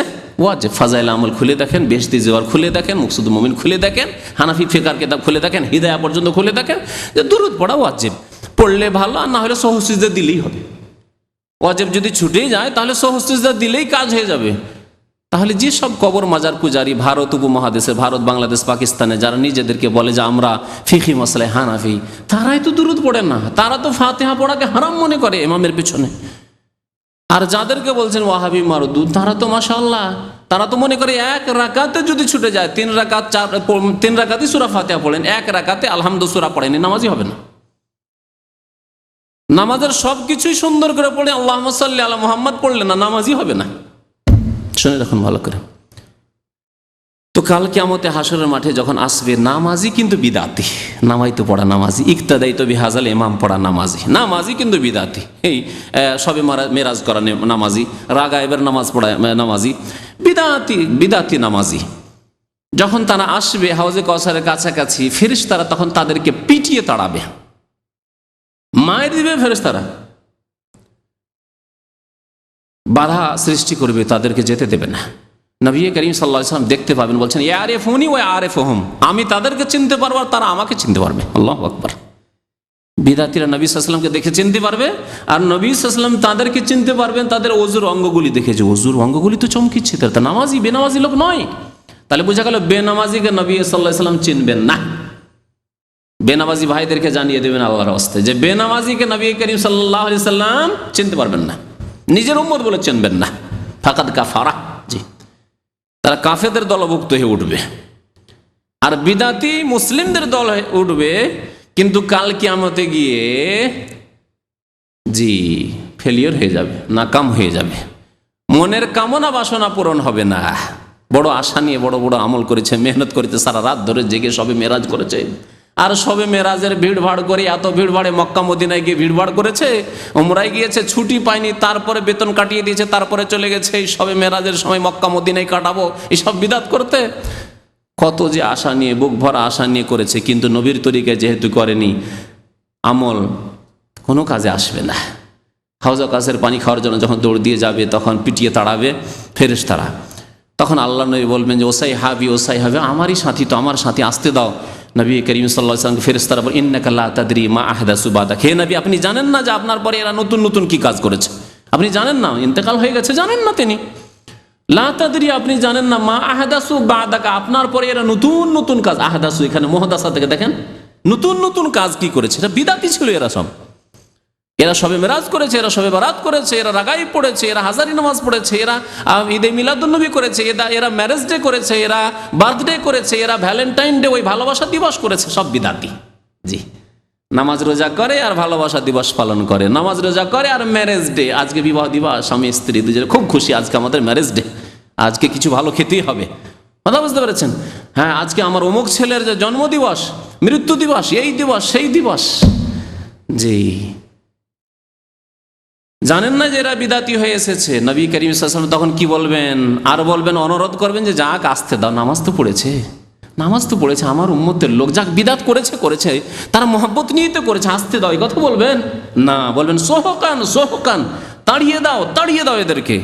ওয়াজিব। ফাজাইল আমল খুলে দেখেন, বেহেশতি জিওয়ার খুলে দেখেন, মুকসুদুল মুমিন খুলে দেখেন, হানাফি ফিকার কিতাব খুলে দেখেন, হিদায়া পর্যন্ত খুলে দেখেন, যে দুরুদ পড়া ওয়াজিব। পড়লে ভালো, আর না হলে সহজ সিজদা দিলেই হবে। ওয়াজিব যদি ছুটেই যায় তাহলে সহজ সিজদা দিলেই কাজ হয়ে যাবে। তাহলে যে সব কবর মাজার পূজারী ভারত উপমহাদেশে, ভারত, বাংলাদেশ, পাকিস্তানে যারা নিজেদেরকে বলে যে আমরা ফিকহি মাসলায় হানাফি, তারাই তো দুরুদ পড়ে না, তারা তো ফাতিহা পড়াকে হারাম মনে করে ইমামের পিছনে। আর যাদেরকে বলছেন ওয়াহাবি মারদুদ, তারা তো মাশাআল্লাহ, তারা তো মনে করে এক রাকাতে যদি ছুটে যায়, 3 রাকাত 3 রাকাতই সূরা ফাতিহা পড়েন, এক রাকাতে আলহামদু সূরা পড়েনি, নামাজই হবে না। নামাজের সব কিছুই সুন্দর করে পড়ে আল্লাহুম্মা সাল্লি আলা মুহাম্মাদ পড়লে না, নামাজই হবে না। শুনে রাখুন ভালো করে। তো কাল কিয়ামতে হাসরের মাঠে যখন আসবে, নামাজি কিন্তু বিদাতি, নামাইতো পড়া নামাজি, ইক্তাদাইতু বিহাজাল ইমাম পড়া নামাজি, নামাজি কিন্তু বিদাতি। এই সবে মেরাজ করা নামাজি, রাগায়েবের নামাজ পড়া নামাজি, বিদাতি, বিদাতি নামাজি। যখন তারা আসবে হাউজে কাউসারের কাছাকাছি, ফেরেশতারা তখন তাদেরকে পিটিয়ে তাড়াবে, মায়ের দিবে, ফেরেশতারা বাধা সৃষ্টি করবে, তাদেরকে যেতে দেবে না। নবী করিম সাল্লাল্লাহু আলাইহি ওয়াসাল্লাম দেখতে পাবেন, বলছেন ইয়ারিফুনি ওয়া আরিফুহুম, আমি তাদেরকে চিনতে পারবো আর তারা আমাকে চিনতে পারবে। আল্লাহু আকবার। বিদাতীরা নবী সাল্লাল্লাহু আলাইহি ওয়াসাল্লামকে দেখে চিনতে পারবে, আর নবী সাল্লাল্লাহু আলাইহি ওয়াসাল্লাম তাদেরকে চিনতে পারবেন তাদের ওযুর অঙ্গগুলি দেখে, যে ওযুর অঙ্গগুলি তো চমকিচ্ছে, তারা নামাজি, বেনামাজি লোক নয়। তাহলে বোঝা গেল বেনামাজিকে নবী সাল্লাল্লাহু আলাইহি ওয়াসাল্লাম চিনবেন না। বেনামাজি ভাইদেরকে জানিয়ে দেবেন আল্লাহর রাস্তায় যে বেনামাজিকে নবী করিম সাল্লাল্লাহু আলাইহি সাল্লাম চিনতে পারবেন না, নিজের উম্মত বলে চিনবেন না। ফাকাদ কাফারা, জি, তারা কাফেরদের দলভুক্ত হয়ে উঠবে। আর বিদাতি মুসলিমদের দল হয়ে উঠবে, কিন্তু কাল কিয়ামতে গিয়ে জি ফেলিওর হয়ে যাবে, নাকাম হয়ে যাবে। মনের কামনা বাসনা পূরণ হবে না। বড় আশা নিয়ে বড় বড় আমল করেছে, মেহনত করেছে, সারা রাত ধরে জেগে সবে মেরাজ করেছে। আর সবে মেরাজের ভিড়ভাড় করে, এত ভিড়ভাড়ে মক্কা মদিনায় গিয়ে ভিড়ভাড় করেছে, উমরায় গিয়েছে, ছুটি পায়নি, তারপরে বেতন কাটিয়ে দিয়েছে, তারপরে চলে গেছে এই সবে মেরাজের সময় মক্কা মদিনায় কাটাবো এইসব বিদাত করতে। কত যে আশা নিয়ে, বুক ভরা আশা নিয়ে করেছে, কিন্তু নবীর তরিকায় যেহেতু করেনি, আমল কোনো কাজে আসবে না। হাউজা কাছের পানি খাওয়ার জন্য যখন দৌড় দিয়ে যাবে, তখন পিটিয়ে তাড়াবে ফেরেশতারা। তখন আল্লাহ নবী বলবেন যে ওসাই হাবি, ওসাই হাবি, আমারই সাথী তো, আমার সাথী, আসতে দাও। নবী করিম সাল্লাল্লাহু আলাইহি ওয়াসাল্লাম ফেরেশতারা বলেন ইন্নাকা লা তাদরি মা আহদাসু বাদাক, হে নবী আপনি জানেন না যে আপনার পরে এরা নতুন নতুন কি কাজ করেছে? আপনি জানেন না, ইন্তেকাল হয়ে গেছে, জানেন না তিনি। লা তাদরি, আপনি জানেন না, মা আহদাসু বাদাকা, আপনার পরে এরা নতুন নতুন কাজ। আহদাসু এখানে মুহদাসা থেকে দেখেন, নতুন নতুন কাজ কি করেছে? এটা বিদাতি ছিল এরা সব। এরা সবে মেরাজ করেছে, এরা সবে বারাত করেছে, এরা রাগাই পড়েছে, এরা হাজারি নামাজ পড়েছে, এরা ঈদে মিলাদুন্নবী করেছে, এরা ম্যারেজ ডে করেছে, এরা বার্থডে করেছে, এরা ভ্যালেন্টাইন ডে, ওই ভালোবাসা দিবস করেছে, সব বিদাতি। জি, নামাজ রোজা করে আর ভালোবাসা দিবস পালন করে, নামাজ রোজা করে আর ম্যারেজ ডে, আজকে বিবাহ দিবস, স্বামী স্ত্রী দুজনে খুব খুশি, আজকে আমাদের ম্যারেজ ডে, আজকে কিছু ভালো খেতেই হবে। কথা বুঝতে পেরেছেন? হ্যাঁ, আজকে আমার অমুক ছেলের যে জন্মদিবস, মৃত্যু দিবস, এই দিবস সেই দিবস। জি, জানেন না যে এরা বিদাতি হয়ে এসেছে। নবী করিম সাল্লাল্লাহু আলাইহি ওয়াসাল্লাম তখন কি বলবেন? আর বলবেন, অনুরোধ করবেন যে যাক আসতে দাও, নামাজ তো পড়েছে, নামাজ তো পড়েছে, আমার উম্মতের লোক, যাক বিদাত করেছে করেছে, তারা মহব্বত নিয়ে তো করেছে, আসতে দাও। এই কথা বলবেন না, বলবেন সোহকান সোহকান, তাড়িয়ে দাও, তাড়িয়ে দাও এদেরকে।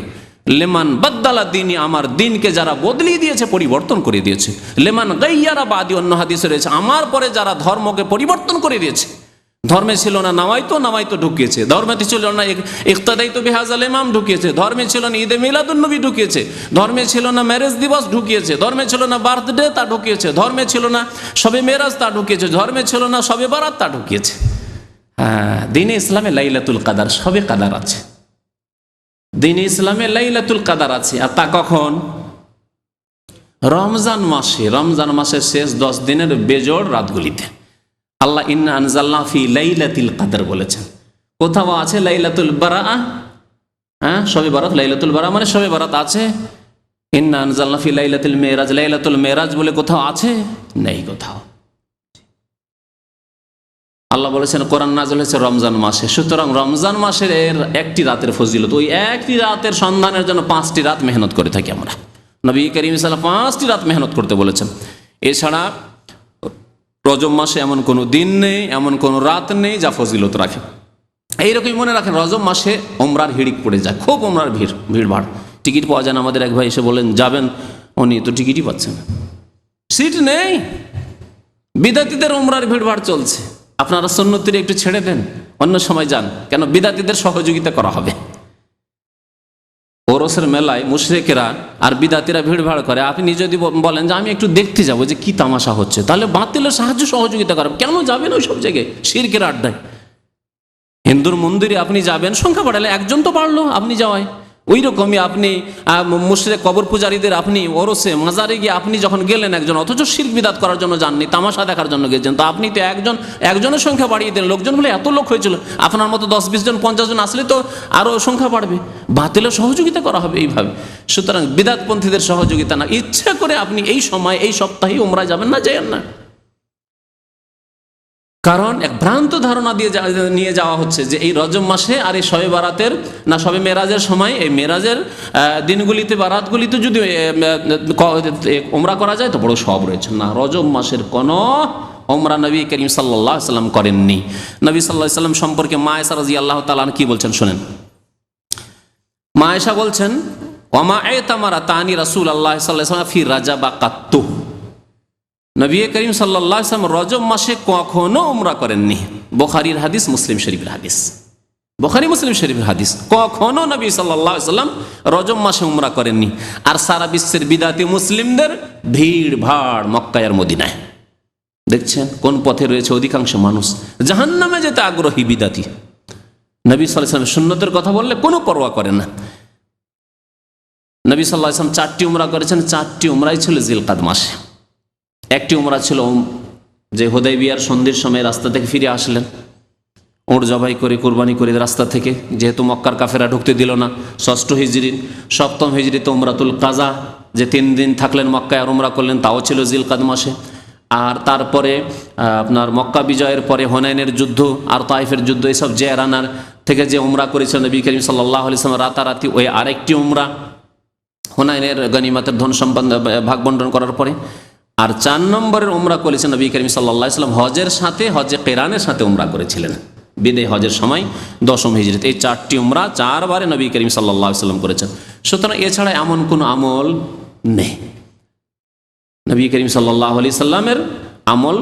লেমান বাদ্দালা দিনী, আমার দিনকে যারা বদলিয়ে দিয়েছে, পরিবর্তন করে দিয়েছে। লেমান গাইয়ারা বাদি, অন্য হাদিসে রয়েছে, আমার পরে যারা ধর্মকে পরিবর্তন করে দিয়েছে। ধর্মে ছিল না নামাইতো, নামাইতো ঢুকিয়েছে। ধর্মে ছিল না ইক্তাদাইতো বিহাজাল ইমাম, ঢুকিয়েছে। ধর্মে ছিল না ঈদে মিলাদুন্নবী, ঢুকিয়েছে। ধর্মে ছিল না ম্যারেজ দিবস, ঢুকিয়েছে। ধর্মে ছিল না বার্থডে, তা ঢুকিয়েছে। ধর্মে ছিল না সবে মেরাজ, তা ঢুকিয়েছে। ধর্মে ছিল না সবে বারাত, তা ঢুকিয়েছে। হ্যাঁ, দিনে ইসলামে লাইলাতুল কাদার, সবে কাদার আছে। দিনে ইসলামে লাইলাতুল কাদার আছে। আর তা কখন? রমজান মাসে, রমজান মাসের শেষ 10 দিনের বেজোড় রাতগুলিতে। আল্লাহ ইন্না আনজালনা ফি লাইলাতুল কদর বলেছেন। কোথাও আছে লাইলাতুল বারাআ, হ্যাঁ শবে বারাত, লাইলাতুল বারাআ মানে শবে বারাত আছে। ইন্না আনজালনা ফি লাইলাতুল মেরাজ, লাইলাতুল মেরাজ বলে কোথাও আছে? নেই কোথাও। আল্লাহ বলেছেন কোরআন নাযিল হয়েছে রমজান মাসে, সুতরাং রমজান মাসের এর একটি রাতের ফজিলত, ওই একটি রাতের সন্ধানের জন্য 5টি রাত মেহনত করে থাকি আমরা। নবী করিম সাল্লাল্লাহু আলাইহি ওয়াসাল্লাম 5টি রাত মেহনত করতে বলেছেন। এছাড়া রজব মাসে এমন কোনো দিন নেই, এমন কোনো রাত নেই যা ফজিলত রাখে। এইরকমই মনে রাখেন, রজব মাসে ওমরার হিড়িক পড়ে যায়, খুব ওমরার ভিড়ভাড়, টিকিট পাওয়া যায় না। আমাদের এক ভাই এসে বলেন যাবেন, উনি তো টিকিটই পাচ্ছেন না, সিট নেই। বিদাতিদের ওমরার ভিড়ভাড় চলছে। আপনারা সুন্নতির একটু ছেড়ে দেন, অন্য সময় যান, কেন বিদাতিদের সহযোগিতা করা হবে। ওরসের মেলায় মুশরিকেরা আর বিদাতিরা ভিড়ভাড় করে, আপনি যদি বলেন যে আমি একটু দেখতে যাব যে কি তামাশা হচ্ছে, তাহলে বাতিলের সাহায্য সহযোগিতা করবেন। কেন যাবেন ওই সব জায়গায় শিরকের আড্ডায়? হিন্দুর মন্দিরে আপনি যাবেন, সংখ্যা বাড়ালে একজন তো বাড়লো আপনি যাওয়ায়। ওই রকমই আপনি মুশরিক কবর পূজারীদের আপনি ওরসে মাজারে গিয়ে আপনি যখন গেলেন একজন, অথচ শিরক বিদাত করার জন্য যাননি, তামাশা দেখার জন্য গেছেন, তো আপনি তো একজনের সংখ্যা বাড়িয়ে দেন। লোকজন বলে এত লোক হয়েছিল, আপনার মতো 10-20 জন 50 জন আসলে তো আরও সংখ্যা বাড়বে। বাতিলের সহযোগিতা করা হবে এইভাবে। সুতরাং বিদাতপন্থীদের সহযোগিতা না, ইচ্ছা করে আপনি এই সময় এই সপ্তাহে উমরা যাবেন না, যাবেন না। কারণ এক ভ্রান্ত ধারণা দিয়ে নিয়ে যাওয়া হচ্ছে যে এই রজব মাসে আর এই শবে বারাতের না শবে মেরাজের সময়, এই মেরাজের দিনগুলিতে বা রাতগুলিতে যদি ওমরা করা যায় তো বড় সব রয়েছে। না, রজব মাসের কোনো ওমরা নবী করিম সাল্লাল্লাহু আলাইহি ওয়াসাল্লাম করেননি। নবী সাল্লাল্লাহু আলাইহি ওয়াসাল্লাম সম্পর্কে মা আয়েশা রাদিয়াল্লাহু তাআলা কি বলছেন শোনেন। মা আয়েশা বলছেন ওয়ামা আ'তামারা তানি রাসূলুল্লাহ সাল্লাল্লাহু আলাইহি ওয়াসাল্লাম ফি রাজাবা কাত্তু, নবী করিম সাল্লাল্লাহু আলাইহি ওয়াসাল্লাম রজব মাসে কখনো উমরা করেননি। বুখারীর হাদিস, মুসলিম শরীফের হাদিস, বুখারী মুসলিম শরীফের হাদিস। কখনো নবী সাল্লাল্লাহু আলাইহি ওয়াসাল্লাম রজব মাসে উমরা করেননি। আর সারা বিশ্বের বিদাতি মুসলিমদের ভিড় ভাড় মক্কায় আর মদিনায়। দেখছেন কোন পথে রয়েছে অধিকাংশ মানুষ, জাহান্নামে যেতে আগ্রহী বিদাতি। নবী সাল্লাল্লাহু আলাইহি ওয়াসাল্লাম সুন্নতের কথা বললে কোনো পরোয়া করে না। নবী সাল্লাল্লাহু আলাইহি ওয়াসাল্লাম 4টি উমরা করেছেন, 4টি উমরাই ছিল জিলকাদ মাসে। একটি উমরা ছিল যে হুদাইবিয়ার সন্ধির সময় রাস্তা থেকে ফিরে আসলেন, ওঁট জবাই করে কোরবানি করে রাস্তা থেকে, যেহেতু মক্কার কাফেরা ঢুকতে দিল না। 6ষ্ঠ হিজরি, 7ম হিজরিতে উমরাতুল কাজা, যে 3 দিন থাকলেন মক্কায় আর উমরা করলেন, তাও ছিল জিলকাদ মাসে। আর তারপরে আপনার মক্কা বিজয়ের পরে হুনাইনের যুদ্ধ আর তাইফের যুদ্ধ, এইসব জিয়ারানার থেকে যে উমরা করেছিলেন নবী করিম সাল্লাল্লাহু আলাইহি ওয়াসাল্লাম রাতারাতি, ওই আরেকটি উমরা হুনাইনের গনিমতের ধন সম্পদ ভাগ বন্টন করার পরে। আর 4 নম্বরের উমরা করেছেন নবী করিম সাল্লাল্লাহু আলাইহি ওয়াসাল্লাম হজের সাথে, হজে কিরানের সাথে উমরা করেছিলেন বিদায় হজের সময় 10ম হিজরিতে। এই 4টি উমরা 4 বারে নবী করিম সাল্লাল্লাহু আলাইহি ওয়াসাল্লাম করেছেন। সুতরাং এছাড়া এমন কোনো আমল নেই। নবী করিম সাল্লাল্লাহু আলাইহি সাল্লামের আমল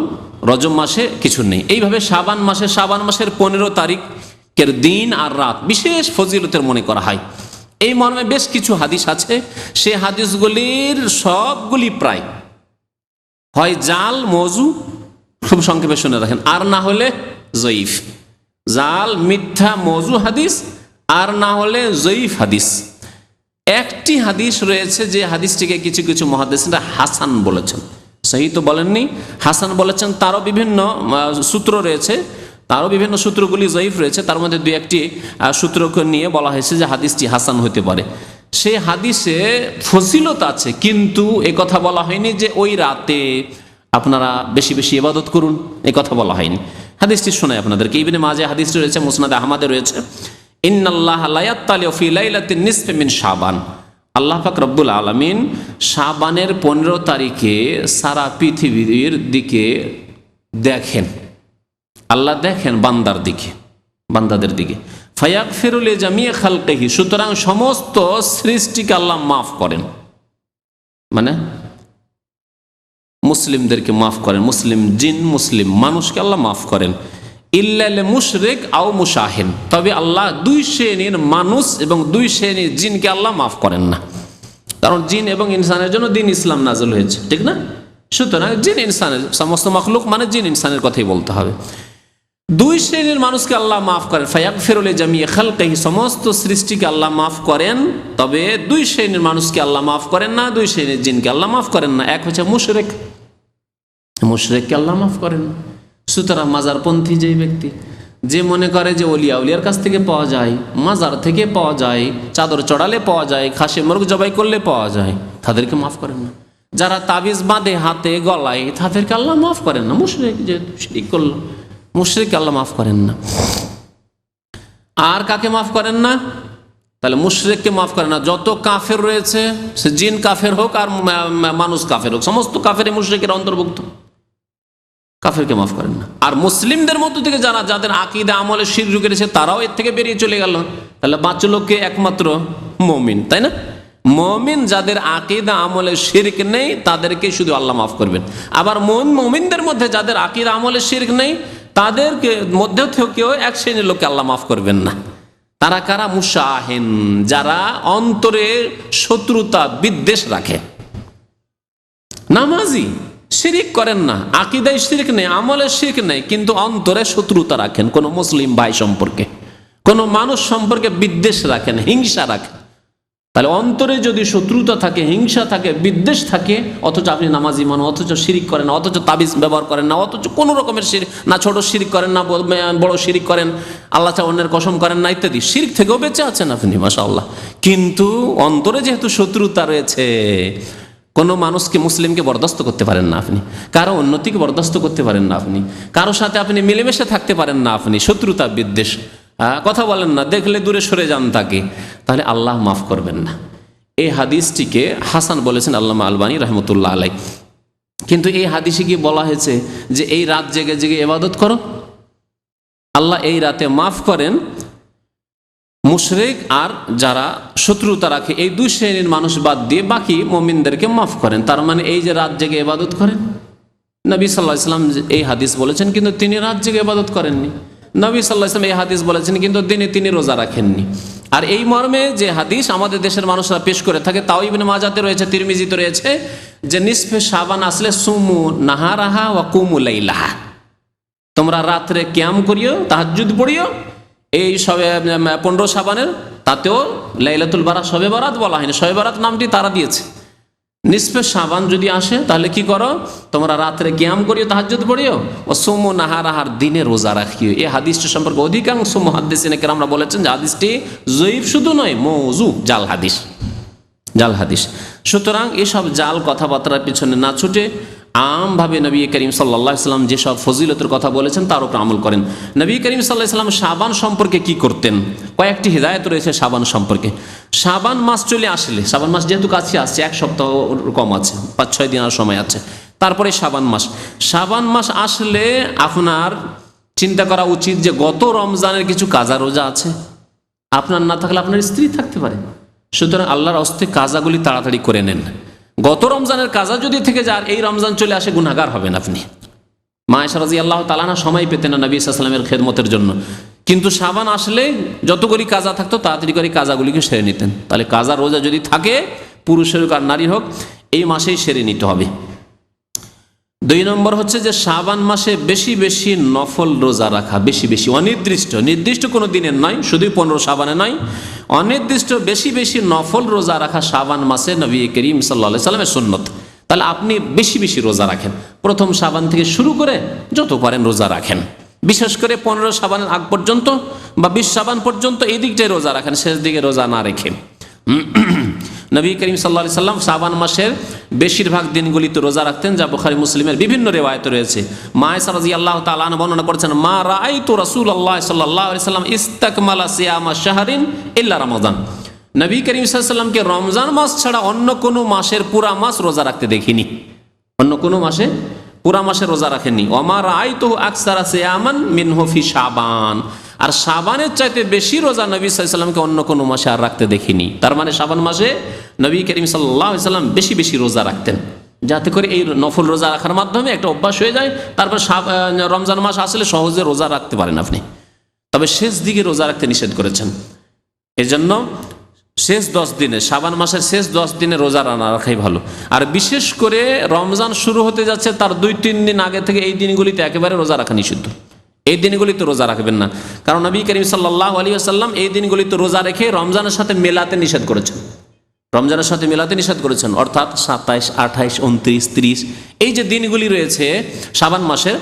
রজব মাসে কিছু নেই। এইভাবে শাবান মাসের 15 তারিখের দিন আর রাত বিশেষ ফজিলতের মনে করা হয়। এই মর্মে বেশ কিছু হাদিস আছে, সে হাদিসগুলির সবগুলি প্রায় হয় জাল মওযু, খুব সংক্ষেপে শুনে রাখেন, আর না হলে জয়ীফ। জাল মিথ্যা মওযু হাদিস, আর না হলে জয়ীফ হাদিস। একটি হাদিস রয়েছে যে হাদিসটিকে কিছু কিছু মুহাদ্দিসরা হাসান বলেছেন, সহি তো বলেননি, হাসান বলেছেন। তারও বিভিন্ন সূত্র রয়েছে, তারও বিভিন্ন সূত্রগুলি জয়ীফ রয়েছে। তার মধ্যে 2-1টি সূত্রকে নিয়ে বলা হয়েছে যে হাদিসটি হাসান হতে পারে। সেই হাদিসে ফজিলত আছে, কিন্তু এ কথা বলা হয়নি যে ওই রাতে আপনারা বেশি বেশি ইবাদত করুন, এ কথা বলা হয়নি। হাদিসটি শোনাই আপনাদেরকে। ইবনে মাজাহ হাদিসটি রয়েছে, মুসনাদে আহমদে রয়েছে। ইন্নাল্লাহা লা ইয়াত্তালিউ ফি লাইলাতিন নিসফি মিন শাবান, আল্লাহ পাক রব্বুল আলামিন শাবানের 15 তারিখে সারা পৃথিবীর দিকে দেখেন। আল্লাহ দেখেন বান্দাদের দিকে। ফায়াগফিরু লিজামিই খালকিহি, সুতরাং সমস্ত সৃষ্টিকে আল্লাহ মাফ করেন, মানে মুসলিমদেরকে মাফ করেন, মুসলিম জিন মুসলিম মানুষকে আল্লাহ মাফ করেন। ইল্লা লিল মুশরিক আও মুশাহিন, তবে আল্লাহ 2 শ্রেণীর মানুষ এবং 2 শ্রেণীর জিনকে আল্লাহ মাফ করেন না। কারণ জিন এবং ইনসানের জন্য দিন ইসলাম নাযিল হয়েছে, ঠিক না? সুতরাং জিন ইনসানের, সমস্ত মাখলুক মানে জিন ইনসানের কথাই বলতে হবে। 2 শ্রেণীর মানুষকে আল্লাহ মাফ করেন। ফায়াগফিরু লিজামিই খালকিহি, সমস্ত সৃষ্টিকে আল্লাহ মাফ করেন, তবে 2 শ্রেণীর মানুষকে আল্লাহ মাফ করেন না, 2 শ্রেণীর জিনকে আল্লাহ মাফ করেন না। এক হচ্ছে মুশরিককে আল্লাহ মাফ করেন না। সুতরাং মাজারপন্থী যেই ব্যক্তি, যে মনে করে যে ওলিয়া উলিয়ার কাছ থেকে পাওয়া যায়, মাজার থেকে পাওয়া যায়, চাদর চড়ালে পাওয়া যায়, খাসি মুরগ জবাই করলে পাওয়া যায়, তাদেরকে মাফ করেন না। যারা তাবিজ বাঁধে হাতে গলায়, তাদেরকে আল্লাহ মাফ করেন না। মুশরিক যে শিরক করল, মুশরিককে আল্লাহ মাফ করেন না। আর কাকে মাফ করেন না? তাহলে মুশরিককে মাফ করেন না। যত কাফের রয়েছে, সে জিন কাফের হোক আর মানুষ কাফের হোক, সমস্ত কাফের মুশরিকের অন্তর্ভুক্ত, কাফেরকে মাফ করেন না। আর মুসলিমদের মধ্য থেকে যাদের আকীদা আমলে শিরক ঢুকেছে, তারাও এর থেকে বেরিয়ে চলে গেল। তাহলে বাঁচলো কে? একমাত্র মুমিন, তাই না? মুমিন যাদের আকীদা আমলে শিরক নেই, তাদেরকে শুধু আল্লাহ মাফ করবেন। আবার মুমিনদের মধ্যে যাদের আকীদা আমলে শিরক নেই, তাদেরকে মধ্যে থেকেও এক শ্রেণীর লোককে আল্লাহ মাফ করবেন না। তারা কারা? মুশাহিন, যারা অন্তরে শত্রুতা বিদ্বেষ রাখে। নামাজি, শিরিক করেন না, আকীদায় শিরিক নেই, আমলে শিরিক নেই, কিন্তু অন্তরে শত্রুতা রাখেন কোন মুসলিম ভাই সম্পর্কে, কোন মানুষ সম্পর্কে বিদ্বেষ রাখেন, হিংসা রাখেন। তাহলে অন্তরে যদি শত্রুতা থাকে, হিংসা থাকে, বিদ্বেষ থাকে, অথচ আপনি নামাজি মানুষ, অথচ শিরিক করেন না, অথচ তাবিজ ব্যবহার করেন না, অথচ কোনো রকমের শিরিক না, ছোট শিরিক করেন না, বড় শিরিক করেন, আল্লাহ ছাড়া অন্যের কসম করেন না, ইত্যাদি, শিরিক থেকেও বেঁচে আছেন আপনি, মাশাআল্লাহ। কিন্তু অন্তরে যেহেতু শত্রুতা রয়েছে, কোনো মানুষকে, মুসলিমকে বরদাস্ত করতে পারেন না আপনি, কারো উন্নতিকে বরদাস্ত করতে পারেন না আপনি, কারোর সাথে আপনি মিলেমিশে থাকতে পারেন না আপনি, শত্রুতা বিদ্বেষ, কথা বলেন না, দেখলে দূরে সরে যান তাকে, তাহলে আল্লাহ মাফ করবেন না। এই হাদিসটিকে হাসান বলেছেন আল্লামা আলবানী রহমতুল্লাহ আলাই। কিন্তু এই হাদিসে কি বলা হয়েছে যে এই রাত জেগে জেগে ইবাদত করো? আল্লাহ এই রাতে মাফ করেন মুশরিক আর যারা শত্রুতা রাখে, এই 2 শ্রেণীর মানুষ বাদ দিয়ে বাকি মুমিনদেরকে মাফ করেন। তার মানে এই যে রাত জেগে ইবাদত করেন, নবী সাল্লাল্লাহু আলাইহি ওয়াসাল্লাম এই হাদিস বলেছেন, কিন্তু তিনি রাত জেগে ইবাদত করেননি। নবী সাল্লাল্লাহু আলাইহি ওয়াসাল্লাম এই হাদিস বলেছেন, কিন্তু তিনি রোজা রাখেননি। আর এই মর্মে যে হাদিস আমাদের দেশের মানুষরা পেশ করে থাকে, তাও ইবনে মাজাহতে রয়েছে, তিরমিজিতে রয়েছে, যে নিসফে শাবান আসলে সুমু নাহারাহা ওয়া কুমু লাইলাহা, তোমরা রাত্রে কিয়াম করিও, তাহাজ্জুদ পড়িও। এই সবে 15 শাবানের তাতেও লাইলাতুল বারাত, শবে বারাত বলা হয়নি, শবে বারাত নামটি তারা দিয়েছে। নিসফে শাবান যদি আসে তাহলে কি করো, তোমরা রাত্রে কিয়াম করিও, তাহাজ্জুদ পড়িও, ও সুমু নাহারাহার, দিনে রোজা রাখিও। এই হাদিসটি সম্পর্কে অধিকাংশ মুহাদ্দিসিনে কেরামরা বলেছেন যে হাদিসটি জয়ীফ শুধু নয়, মওযু, জাল হাদিস, জাল হাদিস। সুতরাং এসব জাল কথাবার্তার পিছনে না ছুটে আমভাবে নবী করিম সাল্লাল্লাহু আলাইহি ওয়াসাল্লাম যেসব ফজিলতের কথা বলেছেন তার উপর আমল করেন। নবী করিম সাল্লাল্লাহু আলাইহি ওয়াসাল্লাম শাবান সম্পর্কে কি করতেন, কয়েকটি হিদায়াত রয়েছে শাবান সম্পর্কে। শাবান মাস চলে আসলে, শাবান মাস যেহেতু কাছে আসছে, 1 সপ্তাহ কম আছে, 5-6 দিন আর সময় আছে, তারপরে শাবান মাস। শাবান মাস আসলে আপনার চিন্তা করা উচিত যে গত রমজানের কিছু কাজা রোজা আছে, আপনার না থাকলে আপনার স্ত্রী থাকতে পারে। সুতরাং আল্লাহর হস্তে কাজাগুলি তাড়াতাড়ি করে নেন। গত রমজানের কাজা যদি থেকে যায়, এই রমজান চলে আসে, গুনাহগার হবেন আপনি। মা আয়েশা রাদিয়াল্লাহু তাআলা আনহা সময় পেতেন না নবী সাল্লাল্লাহু আলাইহি ওয়াসাল্লামের খেদমতের জন্য, কিন্তু শাবান আসলে যতগুলি কাজা থাকতো তাড়াতাড়ি করে কাজাগুলিকে সেরে নিতেন। তাহলে কাজা রোজা যদি থাকে, পুরুষের হোক আর নারীর হোক, এই মাসেই সেরে নিতে হবে। 2 নম্বর হচ্ছে যে শাবান মাসে বেশি বেশি নফল রোজা রাখা, বেশি বেশি, অনির্দিষ্ট, নির্দিষ্ট কোনো দিনের নয়, শুধুই 15 শাবানে নয়, অনির্দিষ্ট বেশি বেশি নফল রোজা রাখা শাবান মাসে নবী করিম সাল্লাল্লাহু আলাইহি ওয়াসাল্লামের সুন্নত। তাহলে আপনি বেশি বেশি রোজা রাখেন, প্রথম শাবান থেকে শুরু করে যত পারেন রোজা রাখেন। বিশেষ করে 15 শাবানের আগ পর্যন্ত বা 20 শাবান পর্যন্ত এই দিকটাই রোজা রাখেন, শেষ দিকে রোজা না রেখে। নবী করিম সাল্লাল্লাহু আলাইহি ওয়াসাল্লাম শাবান মাসের বেশিরভাগ দিনগুলিতে রোজা রাখতেন, যা বুখারী মুসলিমের বিভিন্ন রিওয়ায়াতে রয়েছে। মা আয়েশা রাদিয়াল্লাহু তাআলা আনহা বর্ণনা করেছেন, মা রাআইতু রাসূলুল্লাহ সাল্লাল্লাহু আলাইহি ওয়াসাল্লাম ইস্তাকমালা সিয়ামা শাহরিন ইল্লা রমাদান। নবী করিম সাল্লাল্লাহু আলাইহি ওয়াসাল্লামকে রমজান মাস ছাড়া অন্য কোনো মাসের পুরা মাস রোজা রাখতে দেখিনি, অন্য কোনো মাসে পুরা মাসে রোজা রাখেননি। ওমা রাআইতুহু আকসারা সিয়ামান মিনহু ফি শাবান, আর শাবানের চাইতে বেশি রোজা নবী সাল্লাল্লাহু আলাইহি ওয়াসাল্লামকে অন্য কোনো মাসে আর রাখতে দেখিনি। তার মানে শাবান মাসে নবী করিম সাল্লাল্লাহু আলাইহি ওয়াসাল্লাম বেশি বেশি রোজা রাখতেন, যাতে করে এই নফল রোজা রাখার মাধ্যমে একটা অভ্যাস হয়ে যায়। তারপর রমজান মাস আসলে সহজে রোজা রাখতে পারেন আপনি। তবে শেষ দিকে রোজা রাখতে নিষেধ করেছেন। এজন্য শেষ 10 দিনে, শাবান মাসের শেষ 10 দিনে রোজা না রাখাই ভালো। আর বিশেষ করে রমজান শুরু হতে যাচ্ছে তার 2-3 দিন আগে থেকে এই দিনগুলিতে একেবারে রোজা রাখা নিষিদ্ধ। এই দিনগুলিতে রোজা রাখবেন না, কারণ নবী করিম সাল্লাল্লাহু আলাইহি ওয়াসাল্লাম এই দিনগুলিতে রোজা রেখে রমজানের সাথে মেলাতে নিষেধ করেছেন, রমজানের সাথে মেলাতে নিষেধ করেছেন। অর্থাৎ 27, 28, 29, 30 এই যে দিনগুলি রয়েছে শাবান মাসের,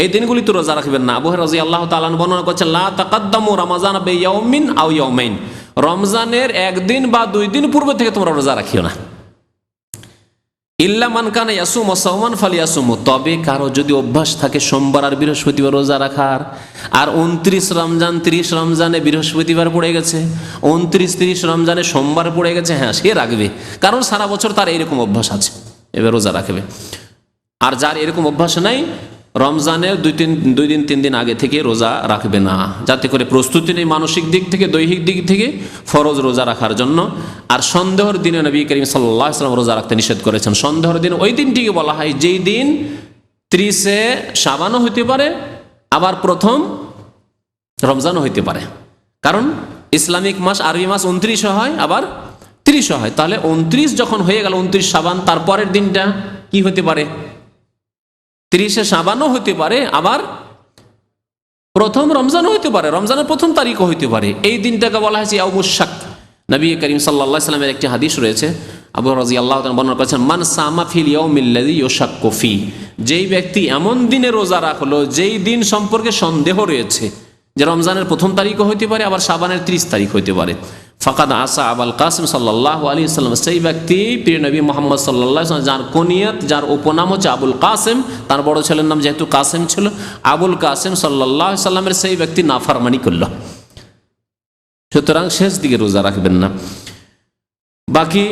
এই দিনগুলিতে রোজা রাখবেন না। আবু হুরায়রা রাদিয়াল্লাহু তাআলা বর্ণনা করছেন, লা তাকাদ্দামু রমাজান বিয়াউমিন আও ইয়াউমাইন, রমজানের 1 দিন বা 2 দিন পূর্বে থেকে তোমরা রোজা রাখিও না। ইল্লা মান কানা ইয়াসুমু সাওমান ফালিয়াসুমু, তবে কারো যদি অভ্যাস থাকে সোমবার আর বৃহস্পতিবার রোজা রাখার, আর 29 রমজান 30 রমজানে বৃহস্পতিবার পড়ে গেছে, 29-30 রমজানে সোমবার পড়ে গেছে, হ্যাঁ সে রাখবে, কারণ সারা বছর তার এরকম অভ্যাস আছে, এবার রোজা রাখবে। আর যার এরকম অভ্যাস নাই, রমজানের 2-3 দিন আগে থেকে রোজা রাখবে না, যাতে করে প্রস্তুতি নেই মানসিক দিক থেকে, দৈহিক দিক থেকে ফরজ রোজা রাখার জন্য। আর সন্দেহের দিনে নবী করিম সাল্লাল্লাহু আলাইহি ওয়াসাল্লাম রোজা রাখতে নিষেধ করেছেন। সন্দেহের দিন ওই দিনটিকে বলা হয় যেই দিন 30-এ শাবানও হইতে পারে, আবার প্রথম রমজানও হইতে পারে, কারণ ইসলামিক মাস আরবি মাস 29 হয়, আবার 30 হয়। তাহলে 29 যখন হয়ে গেল, 29 শাবান, তারপরের দিনটা কি হতে পারে, 30-এ শাবানও হতে পারে, আবার প্রথম রমজানও হতে পারে, রমজানের প্রথম তারিখও হতে পারে। এই দিনটাকে বলা হয়েছে ইয়াউমুশ শাক। নবী করিম সাল্লাল্লাহু আলাইহি ওয়াসাল্লামের একটি হাদিস রয়েছে, আবু হুরায়রা রাদিয়াল্লাহু তাআলা বর্ণনা করেছেন, মান সামা ফিল ইয়াউমিল্লাযী ইউশাক্কু ফি, যেই ব্যক্তি এমন দিনে রোজা রাখলো যেই দিন সম্পর্কে সন্দেহ রয়েছে, যে রমজানের প্রথম তারিখও হইতে পারে, আবার শাবানের 30 তারিখ হইতে পারে, ফাকাদ আসা আবুল কাসিম সাল্লাল্লাহু আলাইহি ওয়াসাল্লাম, সেই ব্যক্তি প্রিয় নবী মুহাম্মদ সাল্লাল্লাহু আলাইহি ওয়াসাল্লাম, যার কুনিয়াত, যার উপনাম হচ্ছে আবুল কাসিম, তার বড় ছেলের নাম যেহেতু কাসিম ছিল, আবুল কাসিম সাল্লাল্লাহু আলাইহি ওয়াসাল্লামের সেই ব্যক্তি নাফরমানি করল। সুতরাং শেষ দিকে রোজা রাখবেন না। বাকি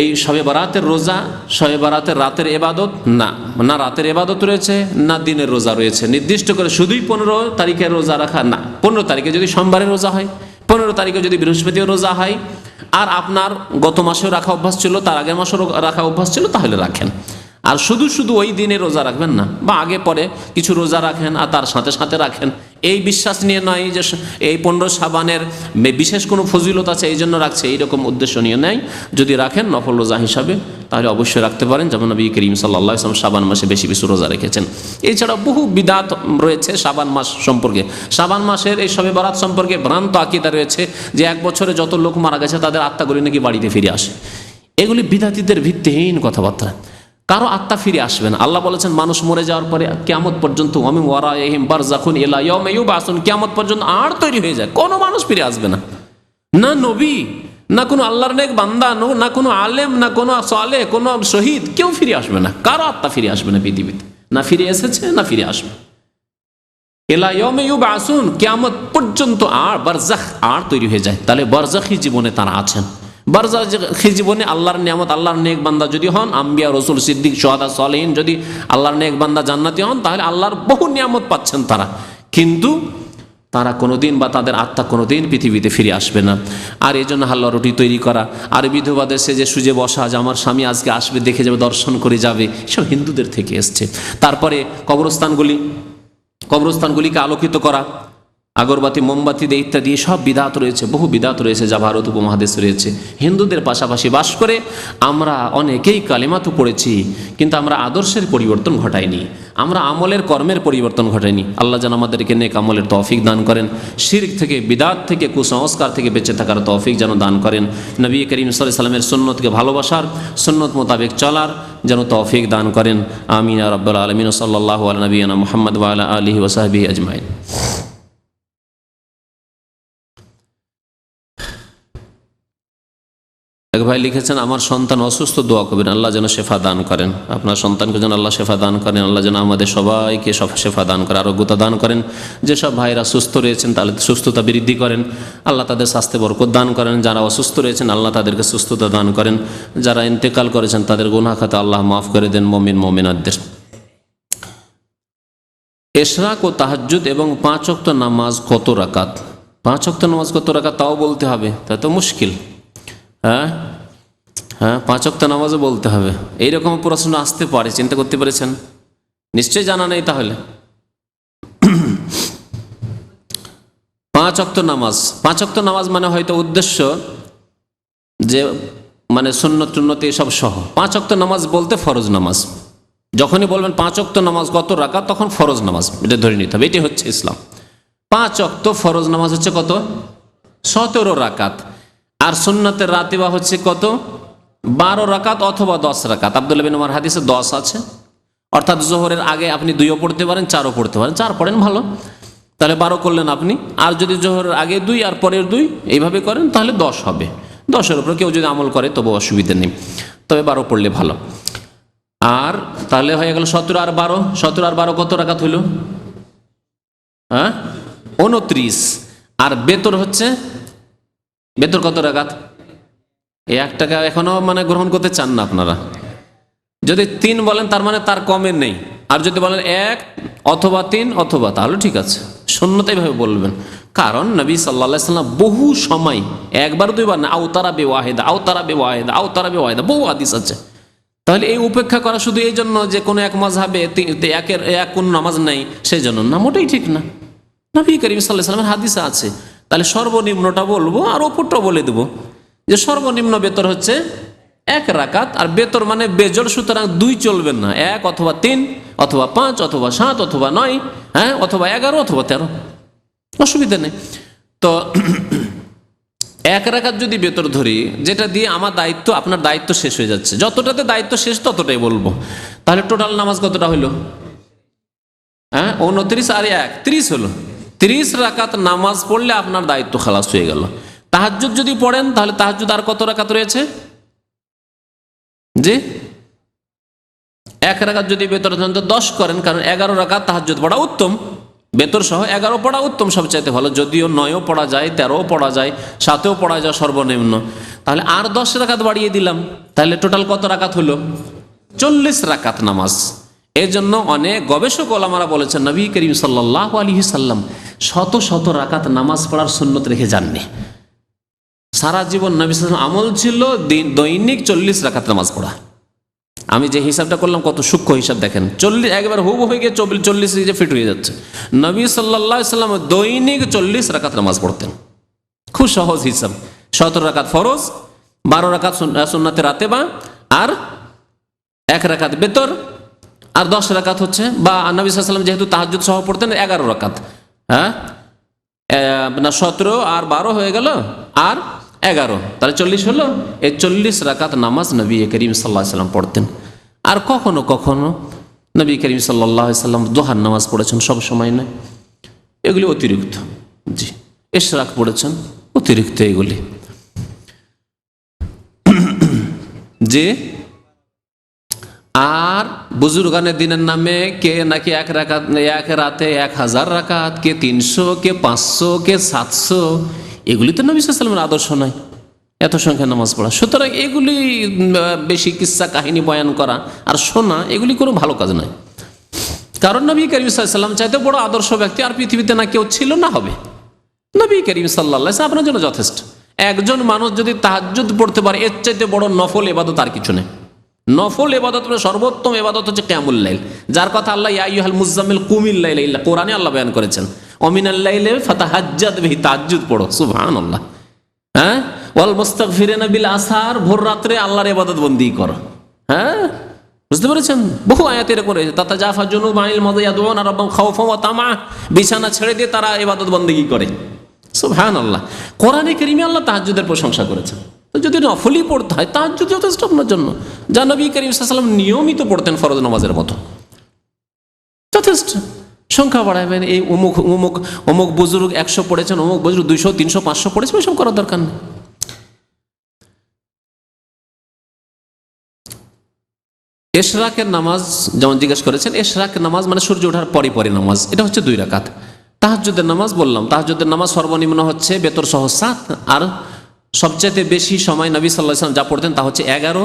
এই শবে বারাতের রোজা, শবে বারাতের রাতের ইবাদত না, না রাতের ইবাদত রয়েছে, না দিনের রোজা রয়েছে। নির্দিষ্ট করে শুধুই 15 তারিখের রোজা রাখা না, 15 তারিখে যদি সোমবারের রোজা হয়, 15 তারিখে যদি বৃহস্পতিবার রোজা হয়, আর আপনার গত মাসেও রাখা অভ্যাস ছিল, তার আগের মাসেও রাখা অভ্যাস ছিল, তাহলে রাখেন। আর শুধু শুধু ওই দিনে রোজা রাখবেন না, বা আগে পরে কিছু রোজা রাখেন আর তার সাথে সাথে রাখেন, এই বিশ্বাস নিয়ে নয় যে এই 15 শাবানের বিশেষ কোনো ফজিলত আছে এই জন্য রাখছে, এইরকম উদ্দেশ্য নিয়ে নেয়। যদি রাখেন নফল রোজা হিসাবে তাহলে অবশ্যই রাখতে পারেন, যেমন নবী করিম সাল্লাল্লাহু আলাইহি ওয়াসাল্লাম শাবান মাসে বেশি বেশি রোজা রেখেছেন। এছাড়া বহু বিদআত রয়েছে শাবান মাস সম্পর্কে। শাবান মাসের এই শবে বরাত সম্পর্কে ভ্রান্ত আকীদা রয়েছে যে এক বছরে যত লোক মারা গেছে তাদের আত্মাগুলি নাকি বাড়িতে ফিরে আসে। এগুলি বিদআতীদের ভিত্তিহীন কথাবার্তা। কারো আত্মা ফিরে আসবে না। আল্লাহ বলেছেন মানুষ মরে যাওয়ার পরে কিয়ামত পর্যন্ত ওয়ামিন ওয়ারাইহিম বারযাখুন ইলা ইয়াউমি ইউবআসুন, কিয়ামত পর্যন্ত আর তৈরি হয়ে যায়, কোনো মানুষ ফিরে আসবে না, না নবী, না কোনো আল্লাহর নেক বান্দা, না কোনো আলেম, না কোনো সালেহ, কোনো শহীদ, কেউ ফিরে আসবে না। কারো আত্মা ফিরে আসবে না পৃথিবীতে, না ফিরে এসেছে না ফিরে আসবে। ইলা ইয়াউমি ইউবআসুন, কিয়ামত পর্যন্ত আর বারযাখ আর তৈরি হয়ে যায়। তাহলে বারযাখী জীবনে তারা আছেন। বারযাখী জীবনে আল্লাহর নিয়ামত, আল্লাহর নেক বান্দা যদি হন, আম্বিয়া রসুল সিদ্দিক শুহাদা সালেহিন যদি আল্লাহর নেক বান্দা জান্নাতি হন, তাহলে আল্লাহর বহু নিয়ামত পাচ্ছেন তারা। কিন্তু তারা কোনোদিন বা তাদের আত্মা কোনোদিন পৃথিবীতে ফিরে আসবে না। আর এই জন্য হাল্লা রুটি তৈরি করা, আর বিধবাদের সেজে সুজে বসা, যে আমার স্বামী আজকে আসবে, দেখে যাবে, দর্শন করে যাবে, সব হিন্দুদের থেকে এসছে। তারপরে কবরস্থানগুলিকে আলোকিত করা, আগরবাতি মোমবাতি দিয়ে ইত্যাদি সব বিদআত রয়েছে, বহু বিদআত রয়েছে যা ভারত উপমহাদেশে রয়েছে। হিন্দুদের পাশাপাশি বাস করে আমরা অনেকেই কালিমা তো পড়েছি, কিন্তু আমরা আদর্শের পরিবর্তন ঘটাইনি, আমরা আমলের কর্মের পরিবর্তন ঘটাইনি। আল্লাহ যেন আমাদেরকে নেক আমলের তৌফিক দান করেন, শিরক থেকে, বিদআত থেকে, কুসংস্কার থেকে বেঁচে থাকার তৌফিক যেন দান করেন, নবী করিম সাল্লাল্লাহু আলাইহি ওয়াসাল্লামের সুন্নতকে ভালোবাসার, সুন্নত মোতাবেক চলার যেন তৌফিক দান করেন। আমিন ইয়া রাব্বাল আলামিন। সাল্লাল্লাহু আলা নবিয়িনা মুহাম্মদ ওয়া আলা আলিহি ওয়া সাহবিহি আজমাইন। এক ভাই লিখেছেন, আমার সন্তান অসুস্থ, দোয়া করবেন আল্লাহ যেন শেফা দান করেন। আপনার সন্তানকে যেন আল্লাহ শেফা দান করেন, আল্লাহ যেন আমাদের সবাইকে শেফা দান করেন, আরোগ্যতা দান করেন। যেসব ভাইরা সুস্থ রয়েছেন তাদের সুস্থতা বৃদ্ধি করেন, আল্লাহ তাদের স্বাস্থ্যে বরকত দান করেন। যারা অসুস্থ রয়েছেন আল্লাহ তাদেরকে সুস্থতা দান করেন। যারা ইন্তেকাল করেছেন তাদের গুনাহ খাতা আল্লাহ মাফ করে দেন মুমিন মুমিনাতদের। ইশরাক ও তাহাজ্জুদ এবং 5 ওয়াক্ত নামাজ কত রাকাত? 5 ওয়াক্ত নামাজ কত রাকাত তাও বলতে হবে, তা তো মুশকিল। হ্যাঁ, 5 ওয়াক্ত নামাজও বলতে হবে, এইরকম প্রশ্ন আসতে পারে, চিন্তা করতে পেরেছেন? নিশ্চয়ই জানা নেই তাহলে। 5 ওয়াক্ত নামাজ, 5 ওয়াক্ত নামাজ মানে হয়তো উদ্দেশ্য যে মানে সুন্নত টুন্নত এসব সহ। 5 ওয়াক্ত নামাজ বলতে ফরজ নামাজ। যখনই বলবেন 5 ওয়াক্ত নামাজ কত রাকাত, তখন ফরজ নামাজ এটা ধরে নিতে হবে, এটি হচ্ছে ইসলাম। 5 ওয়াক্ত ফরজ নামাজ হচ্ছে কত? 17 রাকাত। আর সুন্নতের রাতিবা হচ্ছে কত? 12 রাকাত অথবা 10 রাকাত। আব্দুল্লাহ বিন উমর হাদিসে 10 আছে, অর্থাৎ জোহরের আগে আপনি 2ও পড়তে পারেন, 4ও পড়তে পারেন। 4 পড়েন ভালো, তাহলে 12 করলেন আপনি। আর যদি জোহরের আগে 2 আর পরের 2 এইভাবে করেন তাহলে 10 হবে। 10-এর উপরে কেউ যদি আমল করে তবু অসুবিধা নেই, তবে 12 পড়লে ভালো। আর তাহলে হয়ে গেল 17 আর 12। 17 আর 12 কত রাকাত হইল? 29। আর বেতর হচ্ছে, বেতর কত রাকাত? 1 টাকা এখনো মানে গ্রহণ করতে চান না আপনারা। যদি 3 বলেন তার মানে তার কমে নেই, আর যদি বলেন 1 অথবা 3 অথবা, তাহলে ঠিক আছে, সুন্নত এইভাবে বলবেন। কারণ নবী সাল্লাল্লাহু আলাইহি ওয়াসাল্লাম বহু সময়, 1বার 2বার না, আওতারা বিওয়াহিদা, আওতারা বিওয়াহিদা, আওতারা বিওয়াহিদা, বহু হাদিস আছে। তাহলে এই উপেক্ষা করা শুধু এই জন্য যে কোনো এক মাযহাবে এক কোন নামাজ নেই সেই জন্য না, মোটেই ঠিক না। নবী করিম সাল্লাল্লাহু আলাইহি ওয়াসাল্লামের হাদিস আছে। তাহলে সর্বনিম্নটা বলবো আর ওপরটা বলে দেবো যে সর্বনিম্ন বেতর হচ্ছে 1 রাকাত। আর বেতর মানে বেজল, সুতরাং 2 চলবেন না, 1 অথবা 3 অথবা 5 অথবা 7 অথবা 9, অথবা 11 অথবা 13, অসুবিধা নেই। তো 1 রাকাত যদি বেতর ধরি, যেটা দিয়ে আমার দায়িত্ব, আপনার দায়িত্ব শেষ হয়ে যাচ্ছে, যতটাতে দায়িত্ব শেষ ততটাই বলবো। তাহলে টোটাল নামাজ কতটা হইল? 29 আর 1 30 হলো। 30 রাকাত নামাজ পড়লে আপনার দায়িত্ব খালাস হয়ে গেল। তাহাজ্জুদ যদি পড়েন তাহলে তাহাজ্জুদ আর কত রাকাত রয়েছে? জি, 1 রাকাত যদি বেতর 10 করেন, কারণ 11 রাকাত তাহাজ্জুদ পড়া উত্তম, বেতর সহ 11 পড়া উত্তম, সবচাইতে ভালো। যদিও 9ও পড়া যায়, 13ও পড়া যায়, 7ও পড়া যায় সর্বনিম্ন। তাহলে আর 10 রাকাত বাড়িয়ে দিলাম, তাহলে টোটাল কত রাকাত হলো? 40 রাকাত নামাজ। এই জন্য অনেক গবেষক ওলামারা বলেছেন নবী করিম সাল্লাল্লাহু আলাইহি সাল্লাম শত শত রাকাত নামাজ পড়ার সুন্নত রেখে যাননি। সারা জীবন নবী সাল্লাল্লাহু আলাইহি সাল্লাম আমল ছিল দৈনিক 40 রাকাত নামাজ পড়া। আমি যে হিসাবটা করলাম কত সূক্ষ্ম হিসাব দেখেন, 40 একবার হুব হয়ে গিয়ে 40 ফিট হয়ে যাচ্ছে। নবী সাল্লাল্লাহু আলাইহি সাল্লাম দৈনিক 40 রাকাত নামাজ পড়তেন। খুব সহজ হিসাব, 17 রাকাত ফরজ, 12 রাকাত সুন্নাতে রাতেবা, আর 1 রাকাত বেতর, আর 10 রাকাত হচ্ছে, বা নবী সাল্লাল্লাহু আলাইহি সাল্লাম যেহেতু তাহাজ্জুদ সহ পড়তেন 11 রাকাত, হ্যাঁ না 17 আর 12 হয়ে গেল, আর 11, তাহলে 40 হলো। এই 40 রাকাত নামাজ নবী করিম সাল্লাল্লাহু আলাইহি সাল্লাম পড়তেন। আর কখনো কখনো নবী করিম সাল্লাল্লাহু আলাইহি সাল্লাম দুহার নামাজ পড়েছেন, সব সময় নয়, এগুলি অতিরিক্ত। জি, ইশরাক পড়েছেন, অতিরিক্ত এগুলি। যে আর বুজুর্গানের দিনের নামে কে নাকি 1 রাতে 1000 রাকাত, কে 300, কে 500, কে 700, এগুলি তো নবী সাল্লাল্লাহু আলাইহি সাল্লামের আদর্শ নয়, এত সংখ্যা নামাজ পড়া। সুতরাং এগুলি বেশি কিস্সা কাহিনী বয়ান করা আর শোনা, এগুলি কোনো ভালো কাজ নয়। কারণ নবী করিম সাল্লাল্লাহু আলাইহি সাল্লাম চাইতে বড় আদর্শ ব্যক্তি আর পৃথিবীতে না কেউ ছিল না হবে। নবী করিম সাল্লাল্লাহু আলাইহি সাল্লাম আপনার জন্য যথেষ্ট। একজন মানুষ যদি তাহাজ্জুদ পড়তে পারে, এর চাইতে বড় নফল ইবাদত আর কিছু নেই। নফল ইবাদত সর্বোত্তম ইবাদত হচ্ছে কিয়ামুল লাইল, যার কথা আল্লাহ ইয়া আইয়ুহাল মুযাম্মিল কুমিল লাইলা ইল্লা, কোরআনে আল্লাহ বয়ান করেছেন ওমিনাল লাইলি ফাতাহাজ্জাদ বিহি, তাহাজ্জুদ পড়ো, সুবহানাল্লাহ। হ্যাঁ, ওয়াল মুস্তাগফিরিনা বিল আসহার, ভোর রাত্রে আল্লাহর ইবাদত বন্দি করো। হ্যাঁ, বুঝতে পেরেছেন? বহু আয়াতে এরকম রয়েছে, তাতাজাফা জুনুবুহুম আনিল মাদাজি ইয়াদউনা রাব্বাহুম খাওফান ওয়া তামআ, বিছানা ছেড়ে দিয়ে তারা ইবাদত বন্দেগী করে। সুবহানাল্লাহ। কোরআনে কারীমে আল্লাহ তাহাজ্জুদের প্রশংসা করেছেন। তো যদি নফলই পড়তে হয়, তাহাজ্জুদ যথেষ্ট আপনার জন্য, যা নবী করিম সাল্লাল্লাহু আলাইহি ওয়াসাল্লাম নিয়মিত পড়তেন ফরজ নামাজের মতো, যথেষ্ট। সংখ্যা বাড়াবেন, এই অমুক অমুক অমুক বুজুর্গ 100 পড়েছেন, অমুক বুজুর্গ 200, 300, 500 পড়েছেন, এসব করার দরকার নেই। ইশরাকের নামাজ যেমন জিজ্ঞেস করেছেন, ইশরাকের নামাজ মানে সূর্য ওঠার পরে পরে নামাজ, এটা হচ্ছে 2 রাকাত। তাহাজ্জুদের নামাজ বললাম, তাহাজ্জুদের নামাজ সর্বনিম্ন হচ্ছে বেতর সহ 7, আর সবচাইতে বেশি সময় নবী সাল্লাল্লাহু আলাইহি ওয়াসাল্লাম যা পড়তেন তা হচ্ছে 11,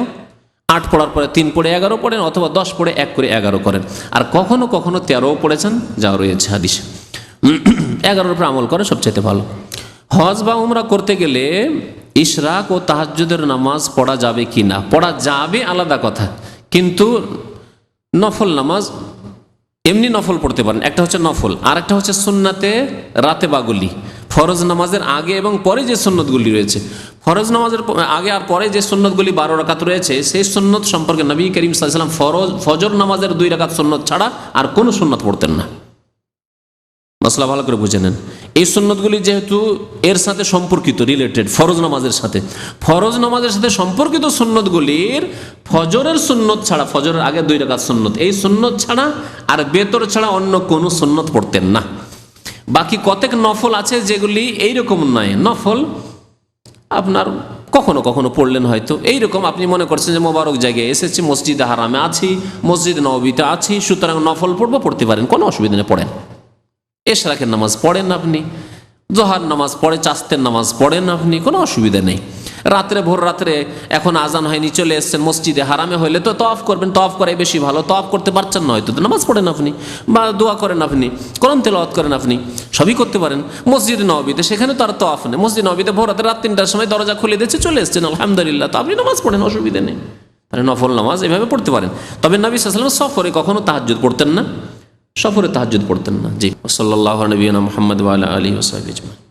8 পড়ার পরে 3 পড়ে 11 পড়েন, অথবা 10 পড়ে 1 করে 11 করেন, আর কখনো কখনো 13 পড়েছেন, যা রয়েছে হাদিসে। 11-এর উপর আমল করে সবচাইতে ভালো। হজ বা উমরা করতে গেলে ইশরাক ও তাহাজ্জুদের নামাজ পড়া যাবে কি না, পড়া যাবে আলাদা কথা, কিন্তু নফল নামাজ এমনি নফল পড়তে পারেন, একটা হচ্ছে নফল, আর একটা হচ্ছে সুন্নাতে রাতে বাগুলি। ফরজ নামাজের আগে এবং পরে যে সুন্নতগুলি রয়েছে, ফরজ নামাজের আগে আর পরে যে সুন্নতগুলি 12 রাকাত রয়েছে, সেই সুন্নত সম্পর্কে নবী করিম সাল্লাল্লাহু আলাইহি ওয়াসাল্লাম ফজর নামাজের 2 রাকাত সুন্নত ছাড়া আর কোনো সুন্নত পড়তেন না। মশলা ভালো করে বুঝে নেন। এই সুন্নতগুলি যেহেতু এর সাথে সম্পর্কিত, রিলেটেড ফরজ নামাজের সাথে, ফরজ নামাজের সাথে সম্পর্কিত সুন্নতগুলির ফজরের সুন্নত ছাড়া, ফজরের আগে 2 রাকাত সুন্নত, এই সুন্নত ছাড়া আর বেতর ছাড়া অন্য কোনো সুন্নত পড়তেন না। বাকি কতক নফল আছে যেগুলি এইরকম নয়, নফল আপনার কখনো কখনো পড়লেন হয়তো, এইরকম আপনি মনে করছেন যে মোবারক জায়গায় এসেছি, মসজিদে হারামে আছি, মসজিদ নববীতে আছি, সুতরাং নফল পড়বো, পড়তে পারেন, কোনো অসুবিধা নেই, পড়েন। ইশরাকের নামাজ পড়েন আপনি, জোহর নামাজ পড়ে, চাস্তের নামাজ পড়েন আপনি, কোনো অসুবিধা নেই। রাত্রে ভোর রাত্রে এখন আজান হয়নি, চলে এসছেন মসজিদে হারামে, হইলে তো তওয়াফ করবেন, তওয়াফ করাই বেশি ভালো। তওয়াফ করতে পারছেন না হয়তো, নামাজ পড়েন আপনি, বা দোয়া করেন আপনি, কোরআন তেলাওয়াত করেন আপনি, সবই করতে পারেন। মসজিদে নববীতে, সেখানে তো আর তওয়াফ নেই, মসজিদ নববীতে ভোর রাতে রাত 3টার সময় দরজা খুলে দিয়েছে, চলে এসছেন, আলহামদুলিল্লাহ, তো আপনি নামাজ পড়েন, অসুবিধা নেই। মানে নফল নামাজ এভাবে পড়তে পারেন। তবে নবী সাল্লাল্লাহু আলাইহি ওয়াসাল্লাম সফরে কখনো তাহাজ্জুদ পড়তেন না, সফরে তাহাজ্জুদ পড়তেন না। জি, সাল্লাল্লাহু আলাইহি ওয়া সাল্লাম মুহাম্মদ ওয়া আলা আলিহি ওয়া সাহবিহি আজমাইন।